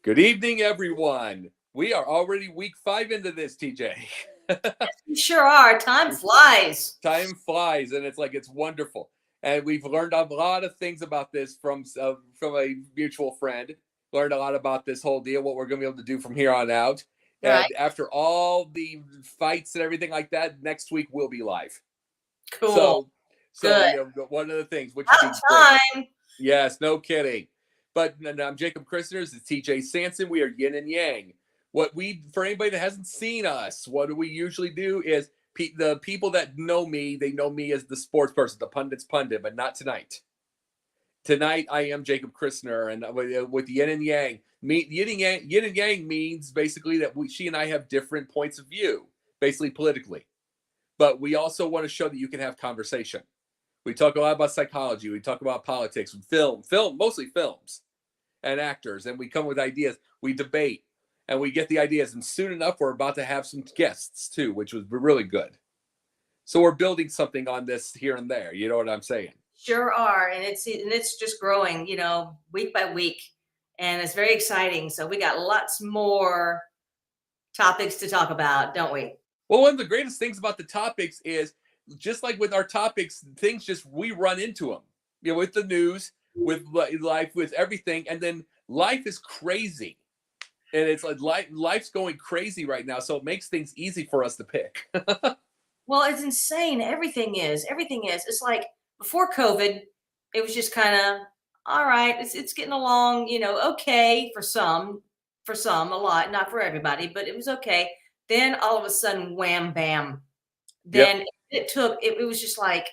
Good evening, everyone. We are already week 5 into this, TJ. You sure are. Time flies. Time flies, and it's wonderful. And we've learned a lot of things about this from a mutual friend. Learned a lot about this whole deal, what we're going to be able to do from here on out. Right. And after all the fights and everything like that, next week we'll be live. Cool. So Good. one of the things, which would be About great. time. Yes, no kidding. But I'm Jacob Christners. It's TJ Sanson. We are Yin and Yang. For anybody that hasn't seen us, what do we usually do is the people that know me, they know me as the sports person, the pundit's pundit, but not tonight. Tonight, I am Jacob Christner, and with Yin and Yang. Yin and Yang means basically that she and I have different points of view, basically politically. But we also want to show that you can have conversation. We talk a lot about psychology. We talk about politics, film, mostly films and actors. And we come with ideas. We debate and we get the ideas. And soon enough, we're about to have some guests too, which was really good. So we're building something on this here and there. You know what I'm saying? Sure are. And it's just growing, week by week. And it's very exciting. So we got lots more topics to talk about, don't we? Well, one of the greatest things about the topics is just like with our topics, we run into them, with the news, with life, with everything. And then life is crazy. And it's like life's going crazy right now. So it makes things easy for us to pick. Well, it's insane. Everything is. It's like before COVID, it was just kind of all right. It's getting along, okay for some, a lot, not for everybody, but it was okay. Then all of a sudden, wham, bam. Then it was just like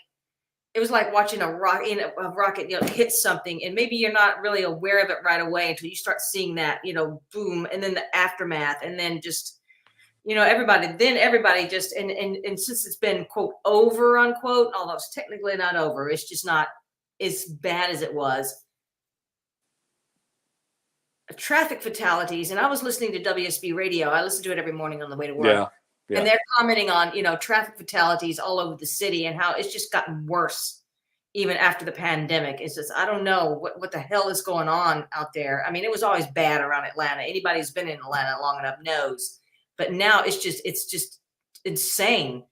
it was like watching a rocket, hit something, and maybe you're not really aware of it right away until you start seeing that, boom, and then the aftermath, and then just everybody just and since it's been quote over unquote, although it's technically not over, it's just not as bad as it was. Traffic fatalities, and I was listening to WSB radio. I listen to it every morning on the way to work. Yeah. And they're commenting on, traffic fatalities all over the city and how it's just gotten worse even after the pandemic. It's just, I don't know what the hell is going on out there. I mean, it was always bad around Atlanta. Anybody who's been in Atlanta long enough knows. But now it's just insane.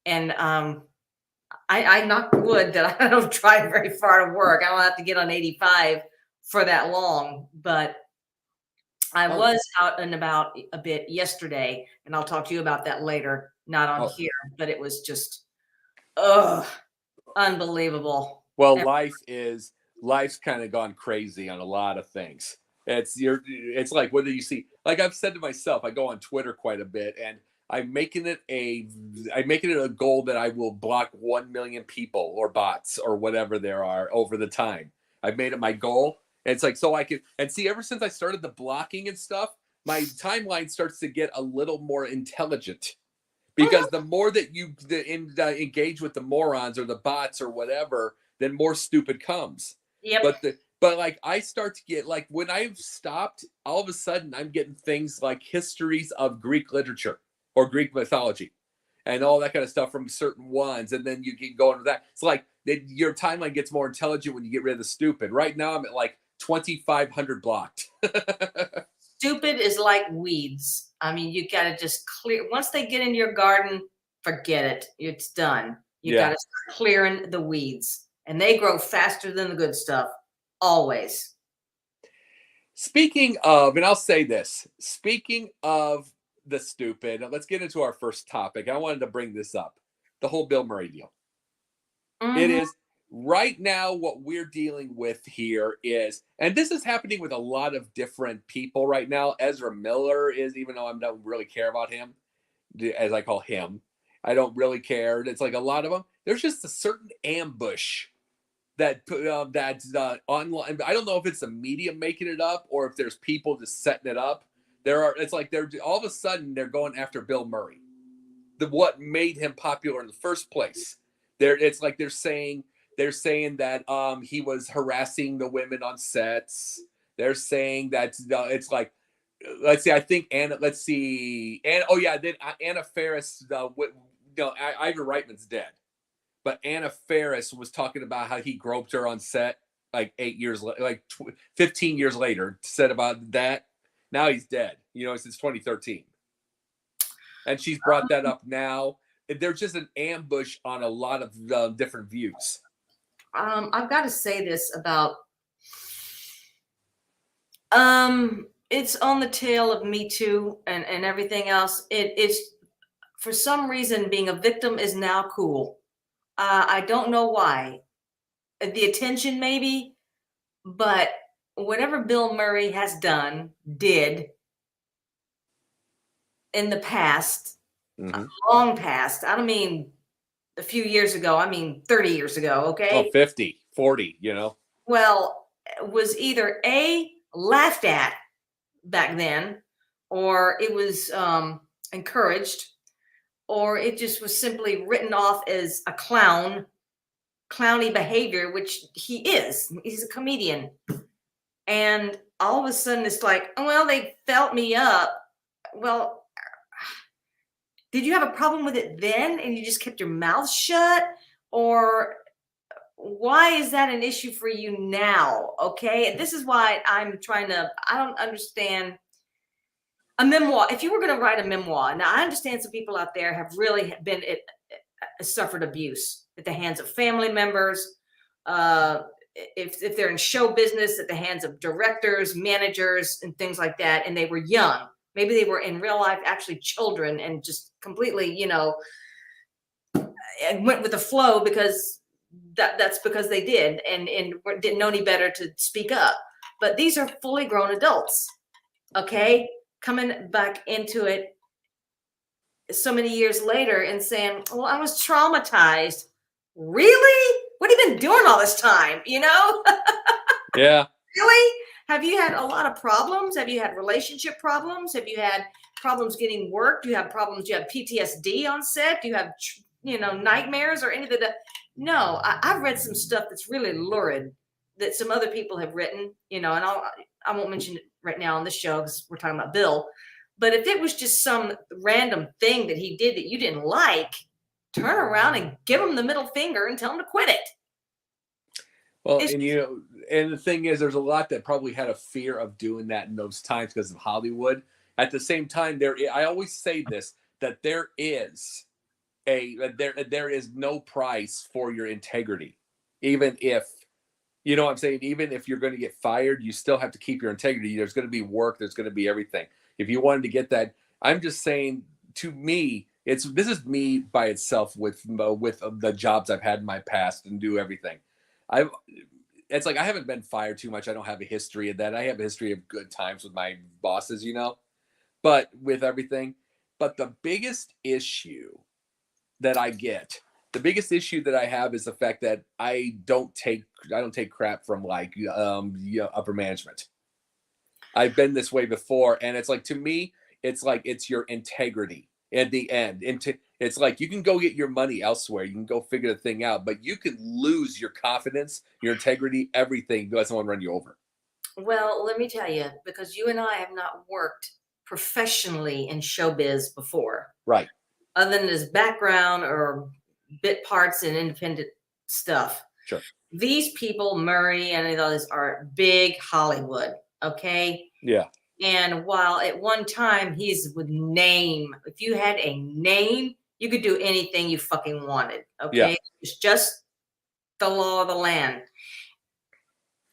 And I knock wood that I don't drive very far to work. I don't have to get on 85 for that long, but I was out and about a bit yesterday, and I'll talk to you about that later, not on here, but it was just, unbelievable. Well, life's kind of gone crazy on a lot of things. It's like, whether you see, like I've said to myself, I go on Twitter quite a bit, and I'm making it a goal that I will block 1 million people or bots or whatever there are over the time. I've made it my goal. And it's like, so I can, and see, ever since I started the blocking and stuff, my timeline starts to get a little more intelligent, because the more that you engage with the morons or the bots or whatever, then more stupid comes. Yep. But like, I start to get, like, when I've stopped, all of a sudden I'm getting things like histories of Greek literature or Greek mythology and all that kind of stuff from certain ones. And then you can go into that. It's like your timeline gets more intelligent when you get rid of the stupid. Right now I'm at like 2,500 blocked. Stupid is like weeds. I mean, you got to just clear. Once they get in your garden, forget it. It's done. You got to start clearing the weeds, and they grow faster than the good stuff. Always. Speaking of, and I'll say this, speaking of the stupid, let's get into our first topic. I wanted to bring this up. The whole Bill Murray deal. Mm-hmm. It is right now what we're dealing with here is, and this is happening with a lot of different people right now. Ezra Miller is, even though I don't really care about him, as I call him, I don't really care. It's like a lot of them. There's just a certain ambush that's online. I don't know if it's the media making it up or if there's people just setting it up. It's like they're all of a sudden they're going after Bill Murray, what made him popular in the first place. It's like they're saying that he was harassing the women on sets. They're saying that it's like, let's see, I think Anna Faris. Ivan Reitman's dead, but Anna Faris was talking about how he groped her on set like 8 years, 15 years later. Said about that, Now he's dead, since 2013. And she's brought that up now. There's just an ambush on a lot of different views. I've got to say this about it's on the tail of Me Too and everything else. It's for some reason being a victim is now cool. I don't know why. The attention maybe, but whatever Bill Murray has did in the past, long past, I don't mean a few years ago, I mean 30 years ago, okay? 50, 40, Well, was either A, laughed at back then, or it was encouraged, or it just was simply written off as a clowny behavior, which he is. He's a comedian. And all of a sudden it's like, oh, well, they felt me up. Well, did you have a problem with it then and you just kept your mouth shut? Or why is that an issue for you now? Okay. And this is why I don't understand a memoir. If you were going to write a memoir, now I understand some people out there have really suffered abuse at the hands of family members. If they're in show business, at the hands of directors, managers, and things like that, and they were young, maybe they were in real life actually children and just completely, went with the flow because that's because they did and didn't know any better to speak up. But these are fully grown adults, okay, coming back into it so many years later and saying, well, I was traumatized. Really? What have you been doing all this time? Yeah. Really? Have you had a lot of problems? Have you had relationship problems? Have you had problems getting work? Do you have problems? Do you have PTSD on set? Do you have, nightmares or any of the? No, I've read some stuff that's really lurid that some other people have written, and I won't mention it right now on this show because we're talking about Bill. But if it was just some random thing that he did that you didn't like, turn around and give him the middle finger and tell him to quit it. Well, and the thing is, there's a lot that probably had a fear of doing that in those times because of Hollywood. At the same time, I always say this, that there is no price for your integrity. Even if, you know what I'm saying, even if you're going to get fired, you still have to keep your integrity. There's going to be work. There's going to be everything. If you wanted to get that, I'm just saying, to me, this is me by itself with the jobs I've had in my past and do everything. It's like I haven't been fired too much. I don't have a history of that. I have a history of good times with my bosses, but with everything. But the biggest issue that I get, the biggest issue that I have is the fact that I don't take crap from upper management. I've been this way before, and it's like, to me, it's like it's your integrity at the end. It's like you can go get your money elsewhere. You can go figure the thing out, but you can lose your confidence, your integrity, everything, let someone run you over. Well, let me tell you, because you and I have not worked professionally in showbiz before. Right. Other than this background or bit parts and independent stuff. Sure. These people, Murray and others, are big Hollywood. Okay. Yeah. And while at one time he's with name, if you had a name, you could do anything you fucking wanted. Okay. Yeah. It's just the law of the land.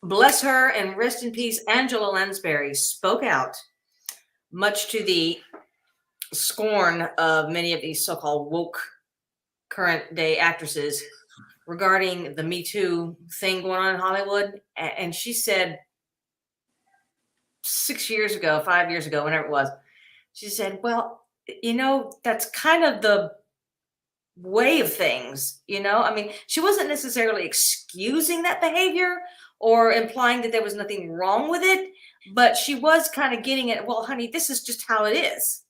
Bless her and rest in peace. Angela Lansbury spoke out, much to the scorn of many of these so-called woke current day actresses, regarding the Me Too thing going on in Hollywood. And she said 5 years ago, whenever it was, she said, well, that's kind of the way of things, I mean, she wasn't necessarily excusing that behavior or implying that there was nothing wrong with it, but she was kind of getting it. Well, honey, this is just how it is.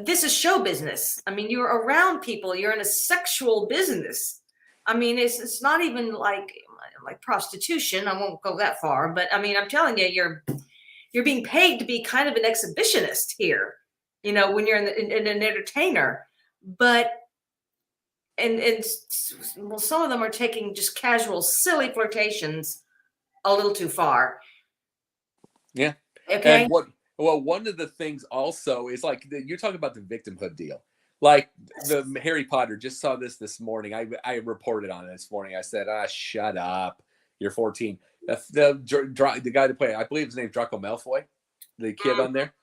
This is show business. I mean, you're around people, you're in a sexual business. I mean, it's not even like prostitution. I won't go that far, but I mean, I'm telling you, you're being paid to be kind of an exhibitionist here, when you're an entertainer. But well, some of them are taking just casual, silly flirtations a little too far. Yeah. Okay. And one of the things also is like you're talking about the victimhood deal. Like the Harry Potter, just saw this morning. I reported on it this morning. I said, shut up. You're 14. The guy that played, I believe his name's Draco Malfoy, the kid Mm, on there.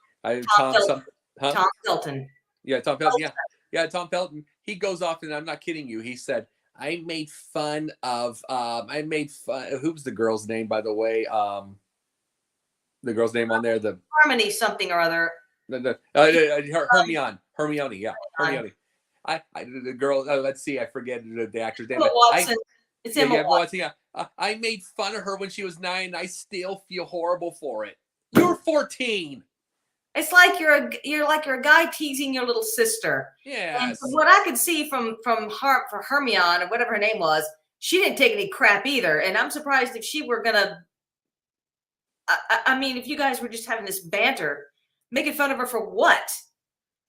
Tom Felton. Huh? Tom Felton. Yeah, Tom Felton. Yeah, yeah, Tom Felton. He goes off, and I'm not kidding you. He said, "I made fun of. I made fun. Who's the girl's name, by the way? The girl's name on there. Harmony something or other. Hermione. Yeah, Hermione. The girl. Let's see. I forget the actor's name. Emma But Watson. It's yeah, Emma yeah, Watson. Watson. Yeah. I made fun of her when she was 9. I still feel horrible for it. You're 14. It's like you're a guy teasing your little sister. And Yes. from what I could see from for Hermione or whatever her name was, she didn't take any crap either. And I'm surprised if she were gonna. I mean, if you guys were just having this banter, making fun of her for what?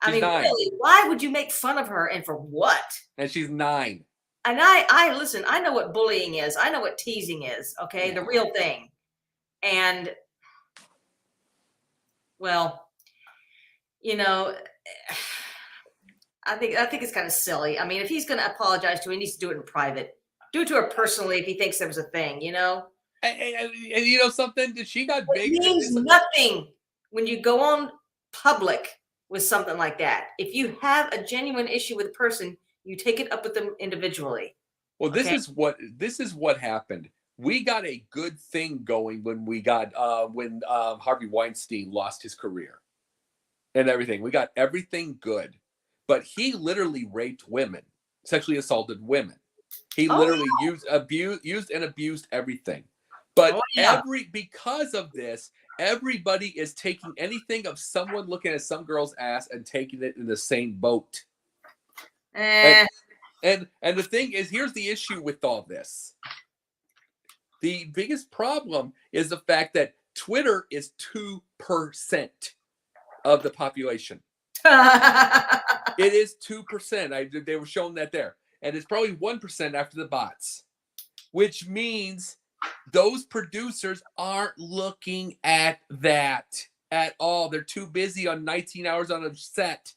I She's mean, 9. really, why would you make fun of her and for what? And she's 9. And I listen, I know what bullying is. I know what teasing is, okay? Yeah. The real thing. And well, you know, I think it's kind of silly. I mean, if he's going to apologize to her, he needs to do it in private. Do it to her personally if he thinks there was a thing, you know? And you know something? She got big. It means nothing when you go on public with something like that. If you have a genuine issue with a person, you take it up with them individually. Well, Okay? this is what happened. We got a good thing going when we got when Harvey Weinstein lost his career and everything. We got everything good, but he literally raped women, sexually assaulted women. He Oh, literally used and abused everything. But oh yeah. because of this, everybody is taking anything of someone looking at some girl's ass and taking it in the same boat. Eh. And the thing is, here's the issue with all this. The biggest problem is the fact that Twitter is 2% of the population. It is 2%. They were showing that there. And it's probably 1% after the bots, which means those producers aren't looking at that at all. They're too busy on 19 hours on a set.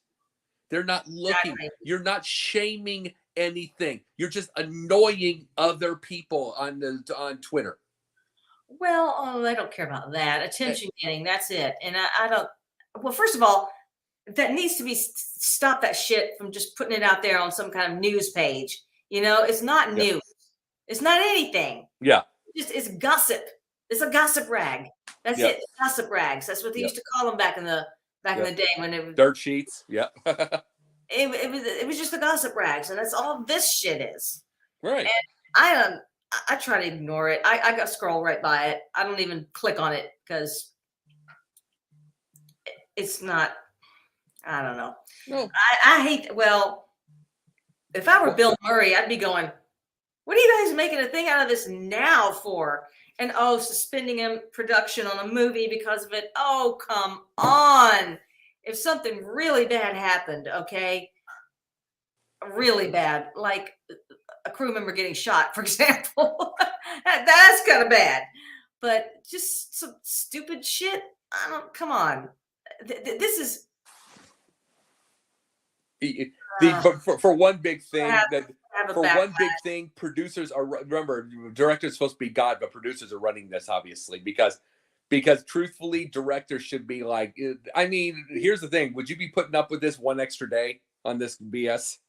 They're not looking. Exactly. You're not shaming anything. You're just annoying other people on Twitter. Well, oh, I don't care about that. Attention getting, that's it. And I don't. Well, first of all, that needs to be stop that shit from just putting it out there on some kind of news page. You know, it's not Yeah. news. It's not anything. Yeah. It's gossip. It's a gossip rag. That's Yeah. it. Gossip rags. That's what they Yeah. used to call them back in the day when it was Dirt sheets. Yeah. it was just the gossip rags, and that's all this shit is. Right. And I try to ignore it. I got scroll right by it. I don't even click on it because it's not. I don't know. No. I hate. Well, if I were Bill Murray, I'd be going, "What are you guys making a thing out of this now for?" And suspending a production on a movie because of it. Oh, come on! If something really bad happened, okay, really bad, like a crew member getting shot, for example, that's kind of bad. But just some stupid shit. I don't. Come on. This is For one big thing have a producers are, remember, directors are supposed to be God, but producers are running this obviously because truthfully, directors should be like, I mean, here's the thing: would you be putting up with this one extra day on this BS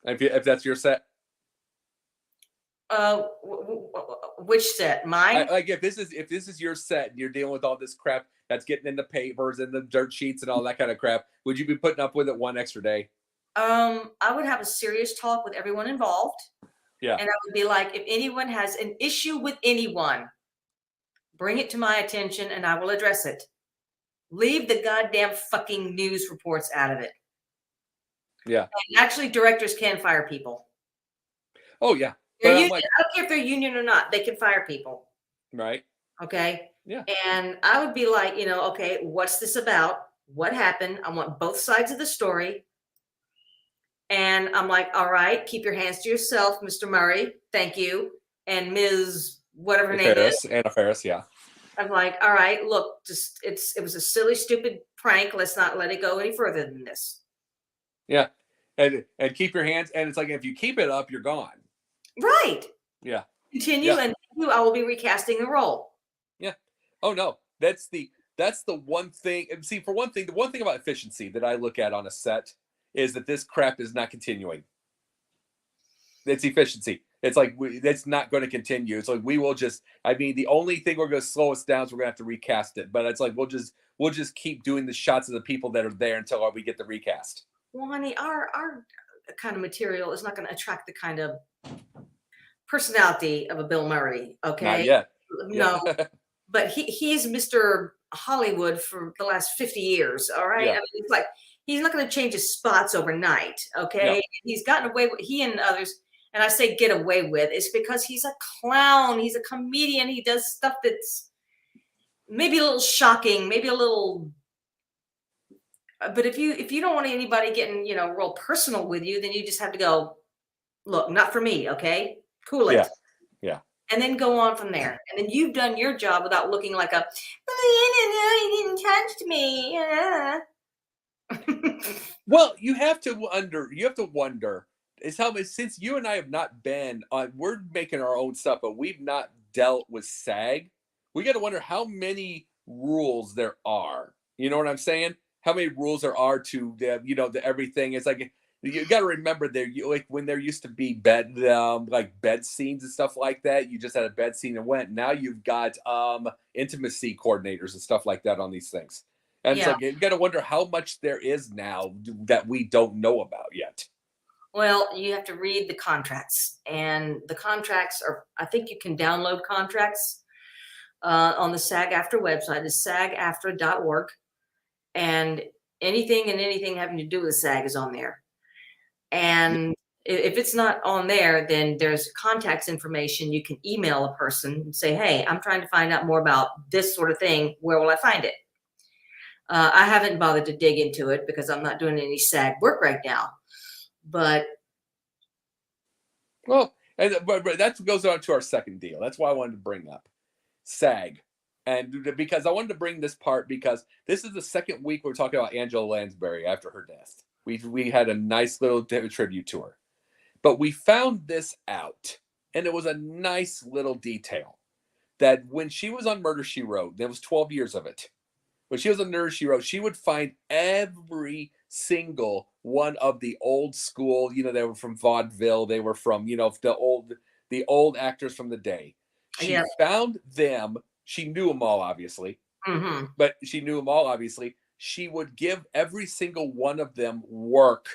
if that's your set? Which set? Mine? Like if this is your set and you're dealing with all this crap that's getting in the papers and the dirt sheets and all that kind of crap, would you be putting up with it one extra day? I would have a serious talk with everyone involved. Yeah. And I would be like, if anyone has an issue with anyone, bring it to my attention and I will address it. Leave the goddamn fucking news reports out of it. Yeah. And actually, directors can fire people. Oh yeah. I don't care if they're union or not, they can fire people. Right. Okay. Yeah. And I would be like, okay, what's this about? What happened? I want both sides of the story. And I'm like, all right, keep your hands to yourself, Mr. Murray. Thank you. And Ms. whatever her name is. Anna Faris, yeah. I'm like, all right, look, just it was a silly, stupid prank. Let's not let it go any further than this. Yeah. And keep your hands, and it's like if you keep it up, you're gone. Right. Yeah. Continue, Yeah. and I will be recasting the role. Yeah. Oh no. That's the one thing. And see, for one thing, the one thing about efficiency that I look at on a set is that this crap is not continuing. It's efficiency. It's like it's not going to continue. It's like we will just. I mean, the only thing we're going to slow us down is we're going to have to recast it. But it's like we'll just keep doing the shots of the people that are there until we get the recast. Well, honey, our kind of material is not going to attract the kind of personality of a Bill Murray. Not Okay, yet. Yeah. no, but he's Mr. Hollywood for the last 50 years. All right. I Yeah. mean, it's like he's not going to change his spots overnight. No. Okay. He's gotten away with, he and others, and I say get away with, it's because he's a clown. He's a comedian. He does stuff that's maybe a little shocking, maybe a little. But if you don't want anybody getting real personal with you, then you just have to go, look, not for me. Okay, cool Yeah. it, Yeah. and then go on from there. And then you've done your job without looking like a, oh, you didn't touch me. Well, you have to wonder is how much since you and I have not been on we're making our own stuff, but we've not dealt with SAG. We got to wonder how many rules there are. You know what I'm saying? How many rules there are to the everything. It's like you got to remember like when there used to be bed scenes and stuff like that. You just had a bed scene and went. Now you've got intimacy coordinators and stuff like that on these things. And it's Yeah. like you got to wonder how much there is now that we don't know about yet. Well, you have to read the contracts, and the contracts are. I think you can download contracts on the SAG-AFTRA website. It's sagaftra.org, and anything having to do with SAG is on there. And if it's not on there, then there's contacts information. You can email a person and say, hey, I'm trying to find out more about this sort of thing. Where will I find it? I haven't bothered to dig into it because I'm not doing any SAG work right now. But Well, but that goes on to our second deal. That's why I wanted to bring up SAG. And because I wanted to bring this part because this is the second week we're talking about Angela Lansbury after her death. We had a nice little tribute to her. But we found this out, and it was a nice little detail that when she was on Murder She Wrote, there was 12 years of it. When she was on Murder She Wrote, she would find every single one of the old school, they were from vaudeville, they were from, the old actors from the day. She yeah. found them, she knew them all, obviously, Hmm. but she knew them all, obviously. She would give every single one of them work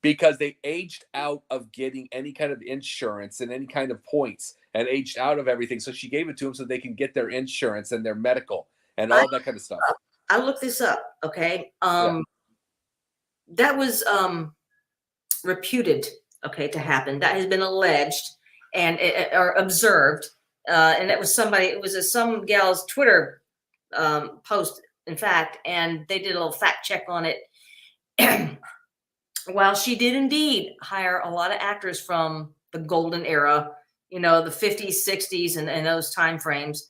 because they aged out of getting any kind of insurance and any kind of points and aged out of everything. So she gave it to them so they can get their insurance and their medical and I all that kind of stuff. I looked this up. Okay. Yeah. That was reputed, okay, to happen. That has been alleged and or observed. And it was some gal's Twitter post, in fact, and they did a little fact check on it. While she did indeed hire a lot of actors from the golden era, the 50s, 60s, and those time frames,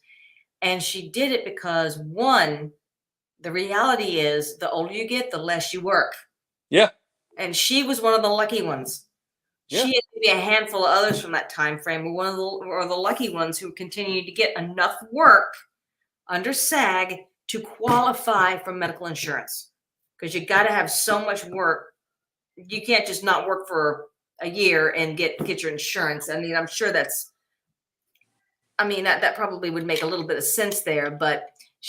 and she did it because one, the reality is the older you get, the less you work. Yeah. And she was one of the lucky ones. Yeah. She and maybe a handful of others from that time frame were the lucky ones who continued to get enough work under SAG to qualify for medical insurance. Because you got to have so much work. You can't just not work for a year and get your insurance. I mean, I'm sure that probably would make a little bit of sense there. But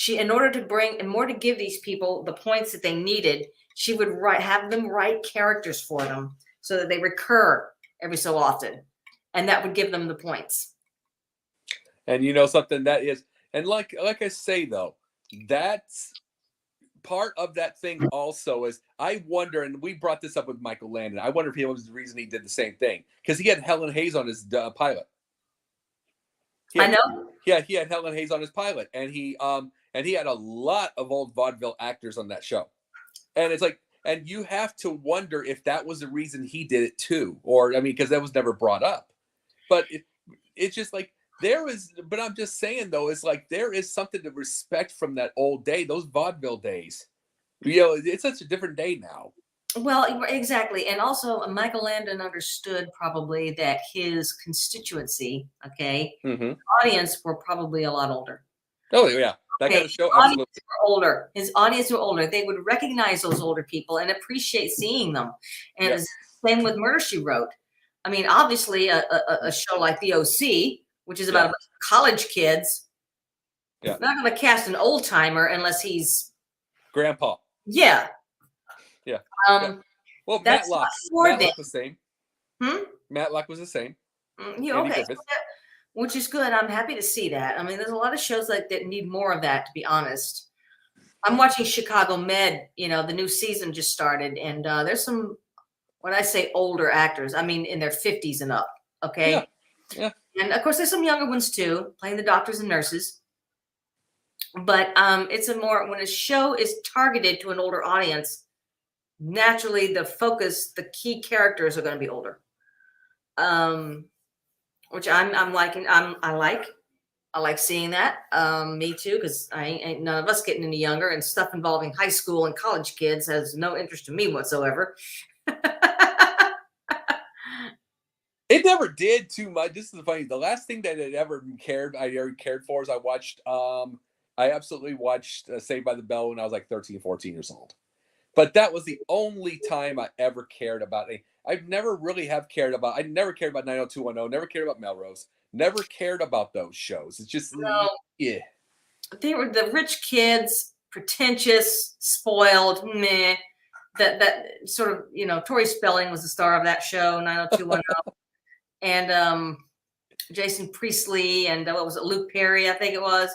in order to give these people the points that they needed, she would have them write characters for them so that they recur every so often, and that would give them the points. And something that is, and like I say though, that's part of that thing also is I wonder, and we brought this up with Michael Landon. I wonder if he was the reason he did the same thing because he had Helen Hayes on his pilot. I know. Yeah, he had Helen Hayes on his pilot, and he had a lot of old vaudeville actors on that show, and it's like, and you have to wonder if that was the reason he did it too, or I mean, because that was never brought up, but it's just like there is, but I'm just saying though, it's like there is something to respect from that old day, those vaudeville days. You know, it's such a different day now. Well, exactly. And also, Michael Landon understood probably that his constituency, okay, Hmm. audience were probably a lot older. Oh yeah, that Okay, kind of show, audience absolutely. were older. His audience were older. They would recognize those older people and appreciate seeing them. And it's Yes. the same with Murder She Wrote. I mean, obviously, a show like The OC, which is about Yeah. a bunch of college kids, Yeah. not going to cast an old timer unless he's, Grandpa. yeah. Yeah. Yeah. Um, Well, that's not for them. Matlock was the same. Hmm? Matlock was the same. Yeah, Andy okay. Griffith. Which is good. I'm happy to see that. I mean, there's a lot of shows like that need more of that, to be honest. I'm watching Chicago Med, the new season just started, and there's some, when I say older actors, I mean in their 50s and up, Yeah. okay? Yeah. And of course, there's some younger ones too, playing the doctors and nurses. But it's a more, when a show is targeted to an older audience, naturally the focus, the key characters are going to be older. Which I'm liking. I like seeing that. Me too, because I ain't none of us getting any younger, and stuff involving high school and college kids has no interest to me whatsoever. It never did too much. This is the funny. The last thing that I ever cared for is I absolutely watched Saved by the Bell when I was like 13, 14 years old. But that was the only time I ever cared about it. I've never really have cared about. I never cared about 90210. Never cared about Melrose. Never cared about those shows. It's just No, yeah. they were the rich kids, pretentious, spoiled, meh. That sort of, Tori Spelling was the star of that show, 90210, and Jason Priestley, and what was it, Luke Perry, I think it was.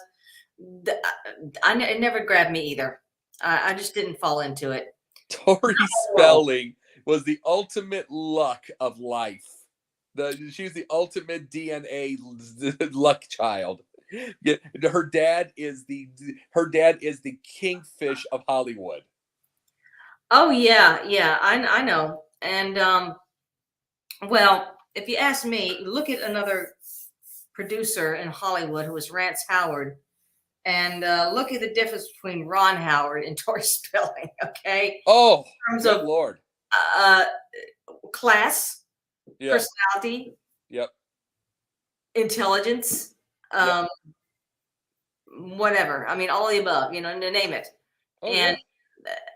It never grabbed me either. I just didn't fall into it. Tori Well, Spelling was the ultimate luck of life. She was the ultimate DNA luck child. Yeah, her dad is the kingfish of Hollywood. oh yeah, yeah, I know. And well, if you ask me, look at another producer in Hollywood who was Rance Howard, and look at the difference between Ron Howard and Tori Spelling. Okay, Oh, in terms good of lord. uh, class, Yeah. personality, Yep. intelligence, Yep. um, whatever. I mean, all the above. To name it. Oh And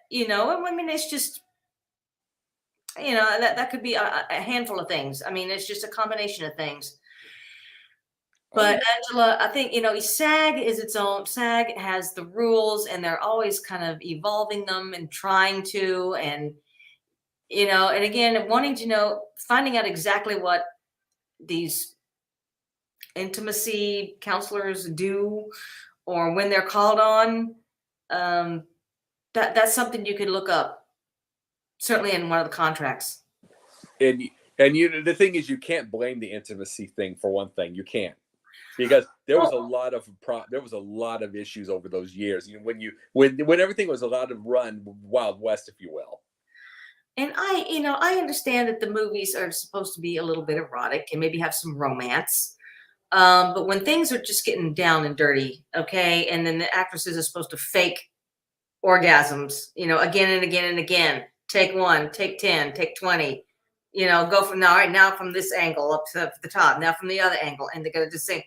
yeah. I mean, it's just, that could be a handful of things. I mean, it's just a combination of things. Oh But yeah. Angela, I think, SAG is its own. SAG has the rules, and they're always kind of evolving them and trying to, and again, wanting to finding out exactly what these intimacy counselors do, or when they're called on. Um, that's something you could look up, certainly in one of the contracts. And the thing is, you can't blame the intimacy thing for one thing. You can't, because there was a Well, lot of issues over those years. When everything was a lot of run Wild West, if you will. and I understand that the movies are supposed to be a little bit erotic and maybe have some romance. But when things are just getting down and dirty, okay, and then the actresses are supposed to fake orgasms, again and again and again. Take one, take 10, take 20, go from now, all right, now from this angle up to the top, now from the other angle, and they're gonna just say,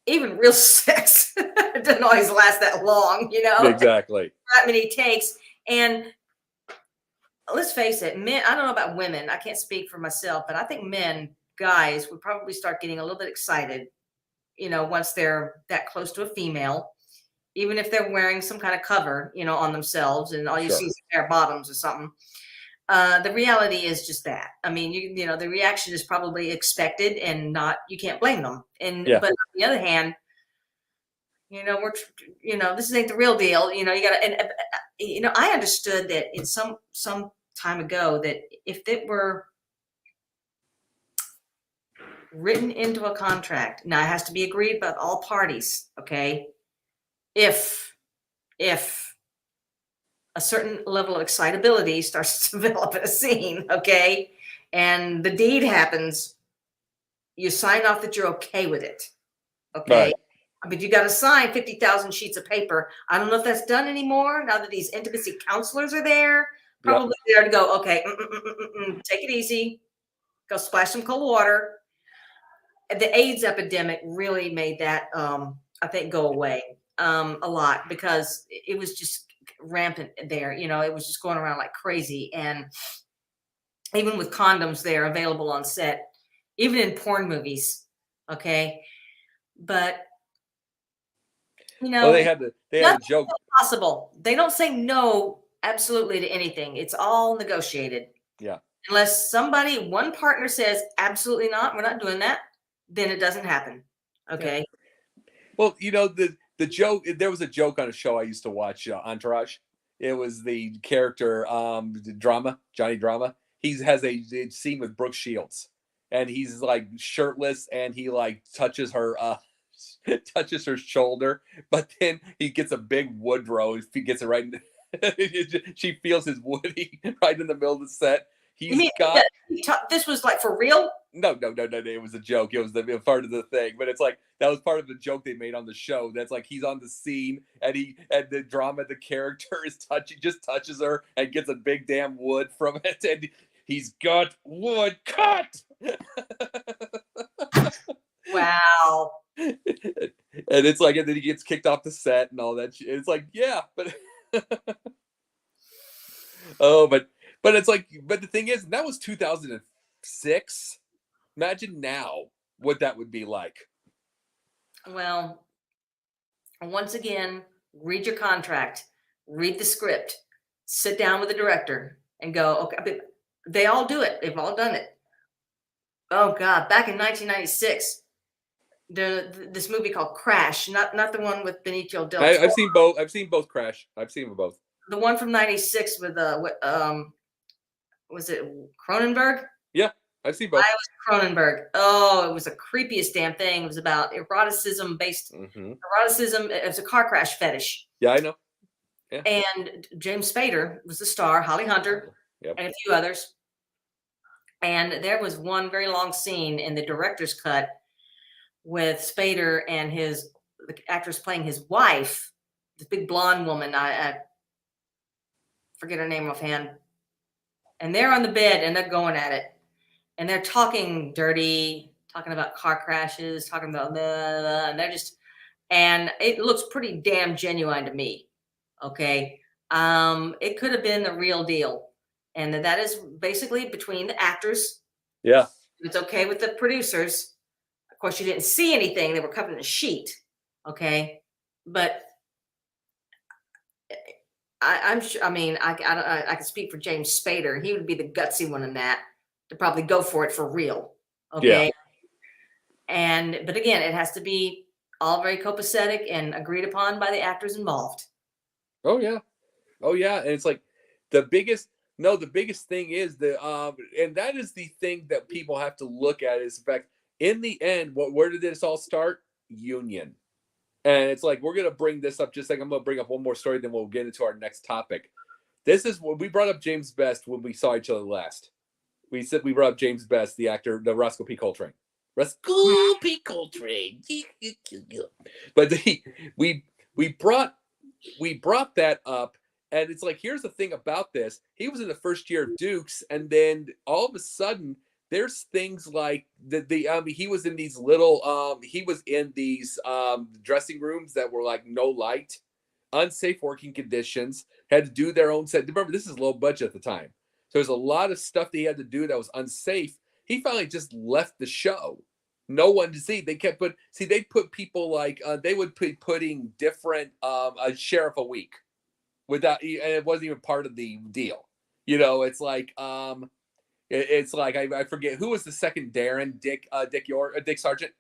even real sex doesn't always last that long, Exactly. that many takes. And let's face it, men, I don't know about women, I can't speak for myself, but I think guys would probably start getting a little bit excited, once they're that close to a female, even if they're wearing some kind of cover, on themselves, and all you see Sure. is their bottoms or something. The reality is just that. I mean, the reaction is probably expected, and not, you can't blame them. Yeah. But on the other hand, this ain't the real deal. You gotta, and I understood that in some time ago, that if it were written into a contract, now it has to be agreed by all parties. Okay. If a certain level of excitability starts to develop in a scene, okay, and the deed happens, you sign off that you're okay with it. Okay. Right. But you got to sign 50,000 sheets of paper. I don't know if that's done anymore now that these intimacy counselors are there. Yep. Probably there to go, okay, take it easy, go splash some cold water. The AIDS epidemic really made that, I think, go away a lot because it was just rampant there. You know, it was just going around like crazy. And even with condoms, they're available on set, even in porn movies. Okay. But, you Well, know, they had a nothing's joke. possible. They don't say no absolutely to anything. It's all negotiated. Yeah. Unless somebody, one partner says, absolutely not, we're not doing that, then it doesn't happen. Yeah. Okay. Well, you know, the joke, there was a joke on a show I used to watch, Entourage. It was the character, Drama, Johnny Drama. He has a scene with Brooke Shields, and he's like shirtless, and he like touches her shoulder, but then he gets a big Woodrow and he gets it right in she feels his woody right in the middle of the set. You He's mean got this was like for real? no. It was a joke. It was the part of the thing, but it's like that was part of the joke they made on the show. That's like he's on the scene, and the drama, the character is just touches her and gets a big damn wood from it, and he's got wood cut. Wow. And it's like, and then he gets kicked off the set and all that. It's like, yeah, but oh, but it's like, but the thing is, that was 2006. Imagine now what that would be like. Well, once again, read your contract, read the script, sit down with the director and go, okay, but they all do it. They've all done it. Oh God, back in 1996, this movie called Crash, not the one with Benicio del Toro, I've seen both. I've seen both Crash. I've seen them both. the one from '96 with was it Cronenberg? Yeah, I've seen I both. was Cronenberg. Oh, it was the creepiest damn thing. It was about eroticism based eroticism. It was a car crash fetish. Yeah, I know. Yeah. And James Spader was the star, Holly Hunter, Yep. and a few others. And there was one very long scene in the director's cut with Spader and the actress playing his wife, this big blonde woman. I forget her name offhand. And they're on the bed and they're going at it. And they're talking dirty, talking about car crashes, talking about blah, blah, blah, and they're just, and it looks pretty damn genuine to me. Okay. It could have been the real deal. And that is basically between the actors. Yeah. It's okay with the producers. Of course, you didn't see anything. They were covered in a sheet. Okay. But I'm sure, I mean, I can speak for James Spader. He would be the gutsy one in that to probably go for it for real. Okay. Yeah. But again, it has to be all very copacetic and agreed upon by the actors involved. Oh yeah. Oh yeah. And it's like the biggest thing is and that is the thing that people have to look at is the fact in the end, where did this all start? Union. And it's like, we're going to bring this up just like I'm going to bring up one more story, then we'll get into our next topic. This is what we brought up James Best when we saw each other last. We said we brought up James Best, the actor, the Roscoe P. Coltrane. Roscoe P. Coltrane. But we brought that up, and it's like, here's the thing about this. He was in the first year of Dukes, and then all of a sudden, there's things like he was in these little he was in these dressing rooms that were like no light, unsafe working conditions, had to do their own set. Remember, this is low budget at the time. So there's a lot of stuff that he had to do that was unsafe. He finally just left the show. No one to see. They kept they put people like they would be putting different a sheriff a week without, and it wasn't even part of the deal. You know, it's like it's like I forget who was the second Darren Dick Sargent.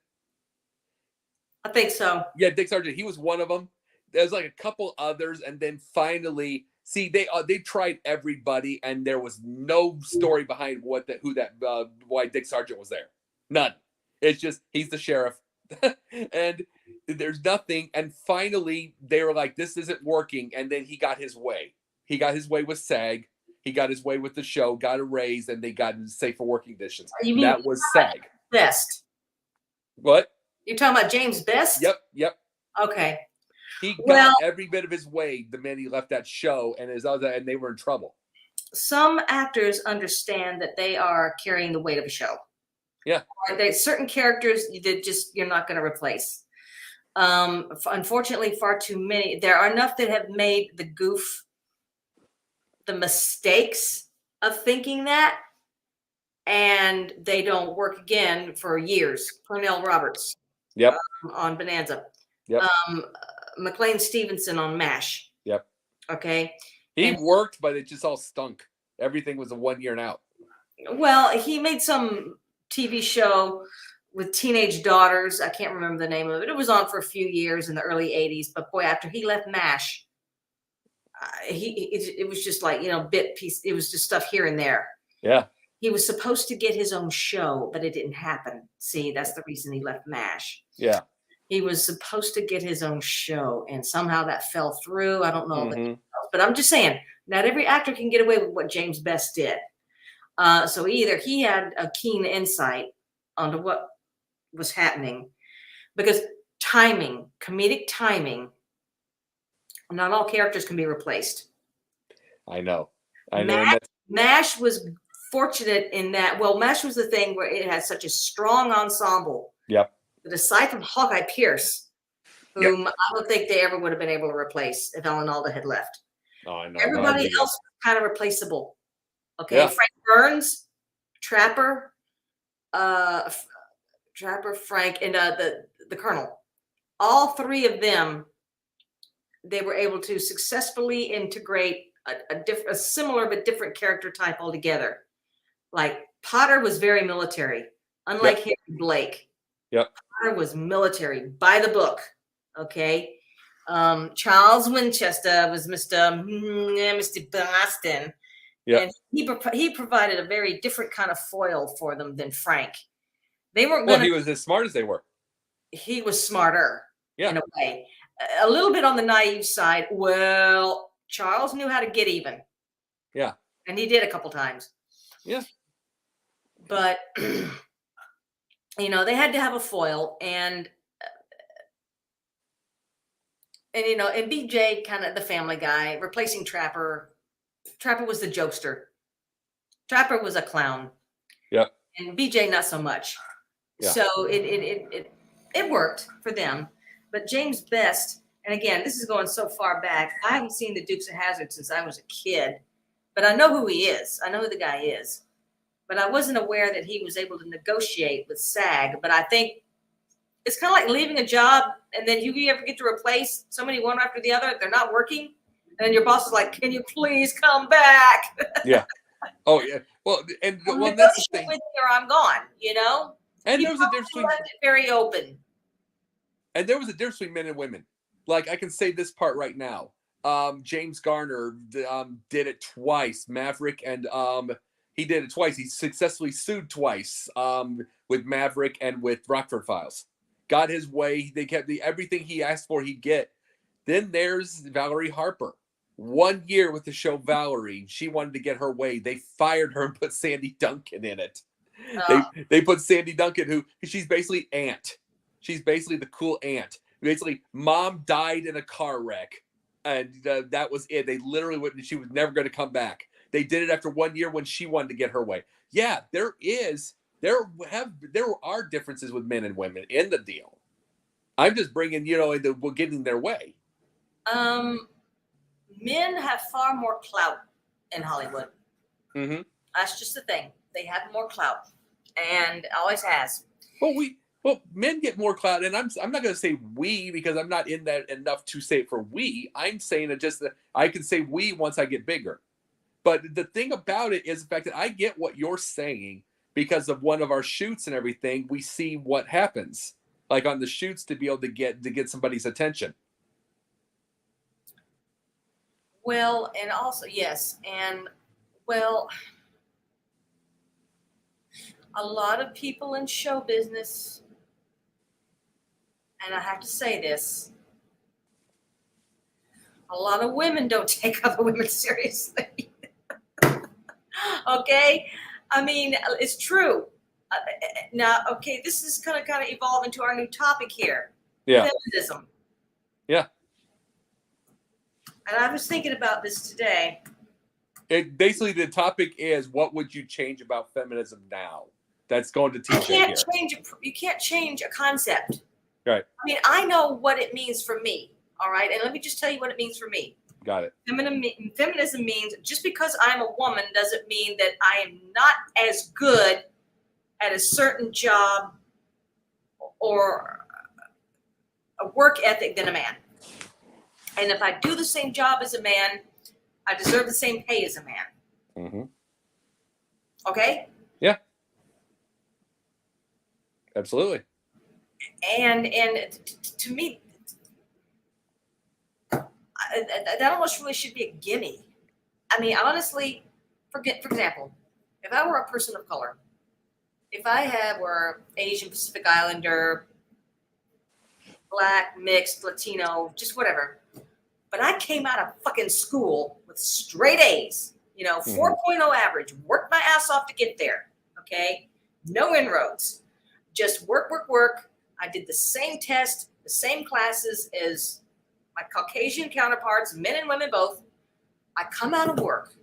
I think so. Yeah, Dick Sargent. He was one of them. There's like a couple others, and then finally, see, they tried everybody, and there was no story behind why Dick Sargent was there. None. It's just he's the sheriff, and there's nothing. And finally, they were like, "This isn't working," and then he got his way. He got his way with SAG. He got his way with the show, got a raise, and they got safer working conditions. You mean that was SAG. Best? What? You're talking about James Best? Yep. Okay. He Well, got every bit of his way the minute he left that show, and and they were in trouble. some actors understand that they are carrying the weight of a show. Yeah. There's certain characters that just you're not going to replace. Unfortunately, far too many. There are enough that have made the mistakes of thinking that, and they don't work again for years. Cornell Roberts, Yep. On Bonanza. Yep. McLean Stevenson on MASH. Yep. Okay. He worked, but it just all stunk. Everything was a 1 year and out. Well, he made some TV show with teenage daughters. I can't remember the name of it. It was on for a few years in the early 80s. But boy, after he left MASH, it was just like, bit piece. It was just stuff here and there. Yeah. He was supposed to get his own show, but it didn't happen. See, that's the reason he left MASH. Yeah. He was supposed to get his own show, and somehow that fell through. I don't know, Mm-hmm. but I'm just saying, not every actor can get away with what James Best did. So either he had a keen insight onto what was happening, because comedic timing, not all characters can be replaced. I know. MASH was fortunate in that. Well, MASH was the thing where it had such a strong ensemble. Yep. That aside from Hawkeye Pierce, whom I don't think they ever would have been able to replace if Alan Alda had left. Oh, I know. Everybody else was kind of replaceable. Okay, Yeah. Frank Burns, Trapper, Frank, and the Colonel. All three of them, they were able to successfully integrate a similar but different character type altogether. Like Potter was very military, unlike Henry Blake. Yep. Potter was military by the book. Okay. Charles Winchester was Mr. Boston. Yeah. And he provided a very different kind of foil for them than Frank. They weren't going to. He was as smart as they were. He was smarter. Yeah. In a way. A little bit on the naive side. Well, Charles knew how to get even. Yeah. And he did a couple times. Yeah. But, they had to have a foil, and and BJ, kind of the family guy, replacing Trapper. Trapper was the jokester. Trapper was a clown. Yep. And BJ, not so much. Yeah. So it worked for them. But James Best, and again, this is going so far back. I haven't seen the Dukes of Hazzard since I was a kid, but I know who he is. I know who the guy is. But I wasn't aware that he was able to negotiate with SAG. But I think it's kind of like leaving a job, and then you ever get to replace somebody one after the other. They're not working. And your boss is like, "Can you please come back?" Yeah. Oh, yeah. Well, and that's the thing. With you or I'm gone, And there was a difference between very open. And there was a difference between men and women. Like, I can say this part right now. James Garner did it twice. Maverick, and he did it twice. He successfully sued twice with Maverick and with Rockford Files. Got his way. They kept everything he asked for, he'd get. Then there's Valerie Harper. 1 year with the show Valerie. She wanted to get her way. They fired her and put Sandy Duncan in it. They put Sandy Duncan, who she's basically aunt. She's basically the cool aunt. Basically, mom died in a car wreck, and that was it. They literally wouldn't. She was never going to come back. They did it after 1 year when she wanted to get her way. Yeah, there are differences with men and women in the deal. I'm just bringing, getting their way. Men have far more clout in Hollywood. Mm-hmm. That's just the thing. They have more clout, and always has. Well, men get more clout, and I'm not going to say we, because I'm not in that enough to say it for we. I'm saying it just that I can say we once I get bigger. But the thing about it is the fact that I get what you're saying because of one of our shoots and everything. We see what happens, like on the shoots, to be able to get somebody's attention. Well, and also, yes. And well, a lot of people in show business, and I have to say this, a lot of women don't take other women seriously. Okay? I mean, it's true. Now, okay, this is kind of evolve into our new topic here. Yeah. Feminism. Yeah. And I was thinking about this today. It basically, the topic is, what would you change about feminism now? That's going to TJ here. You can't change a concept. Right. I mean, I know what it means for me. All right. And let me just tell you what it means for me. Got it. Feminism means just because I'm a woman doesn't mean that I am not as good at a certain job or a work ethic than a man. And if I do the same job as a man, I deserve the same pay as a man. Mm-hmm. Okay? Yeah. Absolutely. And to me, that almost really should be a gimme. I mean, honestly, for example, if I were a person of color, if I were Asian, Pacific Islander, Black, mixed, Latino, just whatever, but I came out of fucking school with straight A's, 4.0 average, worked my ass off to get there, okay? No inroads, just work. I did the same test, the same classes as my Caucasian counterparts, men and women both. I come out of work,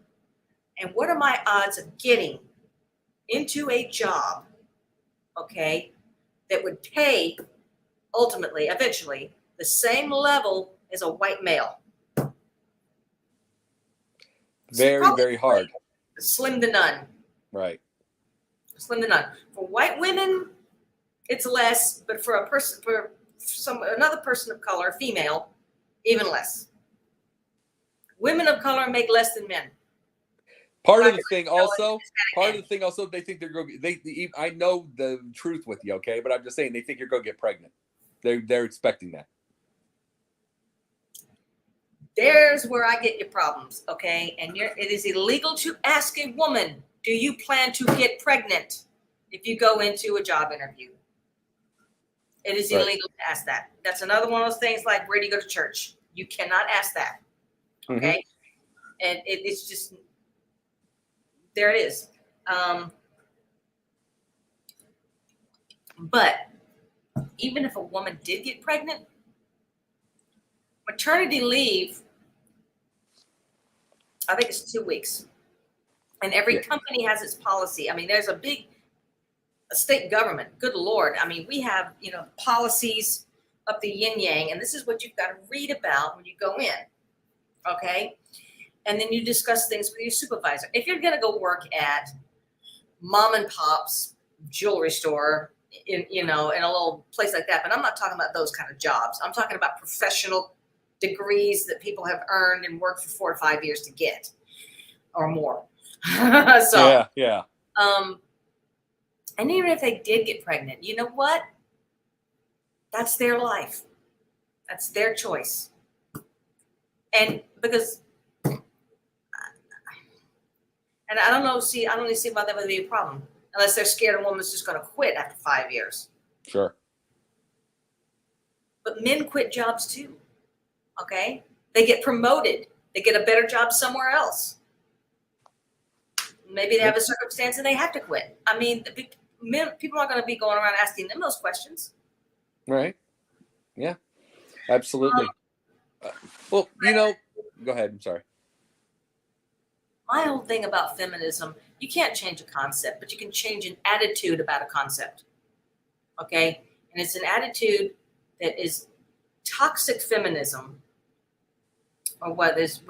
and what are my odds of getting into a job, okay, that would pay ultimately, eventually, the same level as a white male? Very hard. Slim to none. Right. Slim to none. For white women, it's less, but for another person of color, female, even less. Women of color make less than men. Part of the thing also, they think they're going. I know the truth with you, okay, but I'm just saying they think you're going to get pregnant. They're expecting that. There's where I get your problems, okay? And it is illegal to ask a woman, do you plan to get pregnant if you go into a job interview? It is illegal to ask that. That's another one of those things like, where do you go to church? You cannot ask that, okay? Mm-hmm. And it's just, there it is. But even if a woman did get pregnant, maternity leave, I think it's 2 weeks. And every company has its policy. I mean, there's a state government. Good Lord. I mean, we have, policies up the yin yang, and this is what you've got to read about when you go in. Okay. And then you discuss things with your supervisor. If you're going to go work at mom and pop's jewelry store, in a little place like that, but I'm not talking about those kind of jobs. I'm talking about professional degrees that people have earned and worked for 4 or 5 years to get, or more. So yeah. And even if they did get pregnant, you know what? That's their life. That's their choice. And because, and I don't see why that would be a problem, unless they're scared a woman's just going to quit after 5 years. Sure. But men quit jobs too. Okay? They get promoted. They get a better job somewhere else. Maybe they have a circumstance and they have to quit. I mean, people aren't going to be going around asking them those questions. Right. Yeah, absolutely. Well, go ahead. I'm sorry. My whole thing about feminism, you can't change a concept, but you can change an attitude about a concept. Okay? And it's an attitude that is toxic feminism, or what is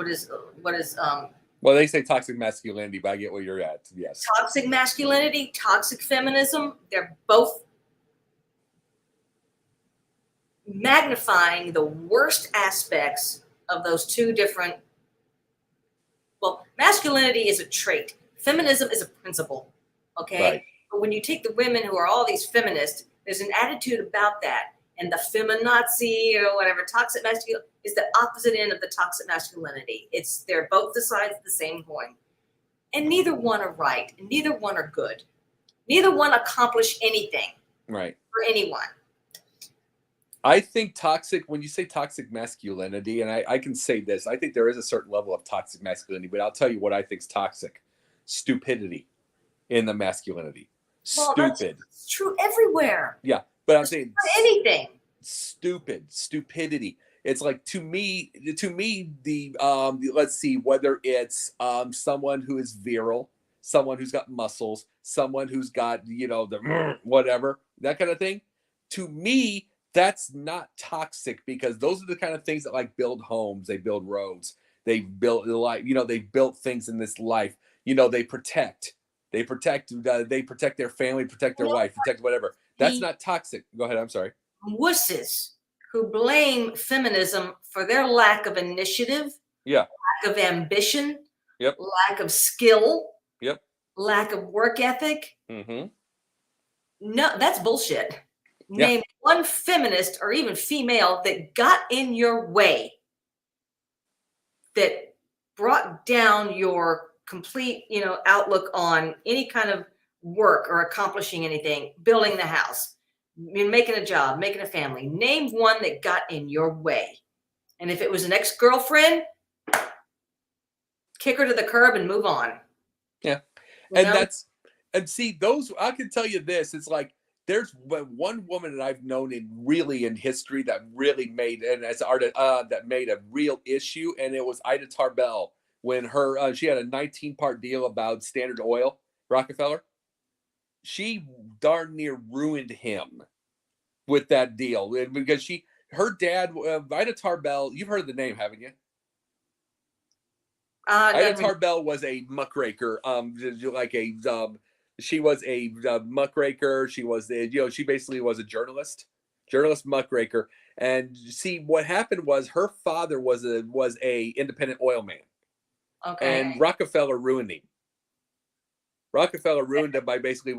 well, they say toxic masculinity, but I get where you're at. Yes. Toxic masculinity, toxic feminism, they're both magnifying the worst aspects of those two different. Well, masculinity is a trait. Feminism is a principle. Okay? Right. But when you take the women who are all these feminists, there's an attitude about that. And the feminazi or whatever, toxic masculinity, is the opposite end of the toxic masculinity. They're both the sides of the same coin. And neither one are right. And neither one are good. Neither one accomplish anything. Right. For anyone. I think when you say toxic masculinity, and I can say this, I think there is a certain level of toxic masculinity, but I'll tell you what I think is toxic. Stupidity in the masculinity. Well, that's Stupid. true everywhere. Yeah, but I'm Just saying about anything. stupidity. It's like to me let's see, whether it's someone who is virile, someone who's got muscles, someone who's got, the whatever, that kind of thing. To me, that's not toxic, because those are the kind of things that like build homes, they build roads, they build like, they built things in this life. They protect their family, protect their Well, wife, protect whatever. That's the not toxic. Go ahead. I'm sorry. wusses who blame feminism for their lack of initiative, Yeah. lack of ambition, Yep. lack of skill, Yep. lack of work ethic. Mm-hmm. No, that's bullshit. Yeah. Name one feminist or even female that got in your way, that brought down your complete, outlook on any kind of work or accomplishing anything, building the house, making a job, making a family. Name one that got in your way. And if it was an ex-girlfriend, kick her to the curb and move on. Yeah. You And know? see, those, I can tell you this, it's like there's one woman that I've known in history that really made, and as artist, that made a real issue, and it was Ida Tarbell, when she had a 19-part deal about Standard Oil, Rockefeller. She darn near ruined him with that deal, because her dad, Ida Tarbell, you've heard the name, haven't you? Ida Doesn't Tarbell was a muckraker. She was a muckraker. She was, she basically was a journalist muckraker. And see, what happened was her father was a independent oil man, okay. and Rockefeller ruined him. Rockefeller ruined him by basically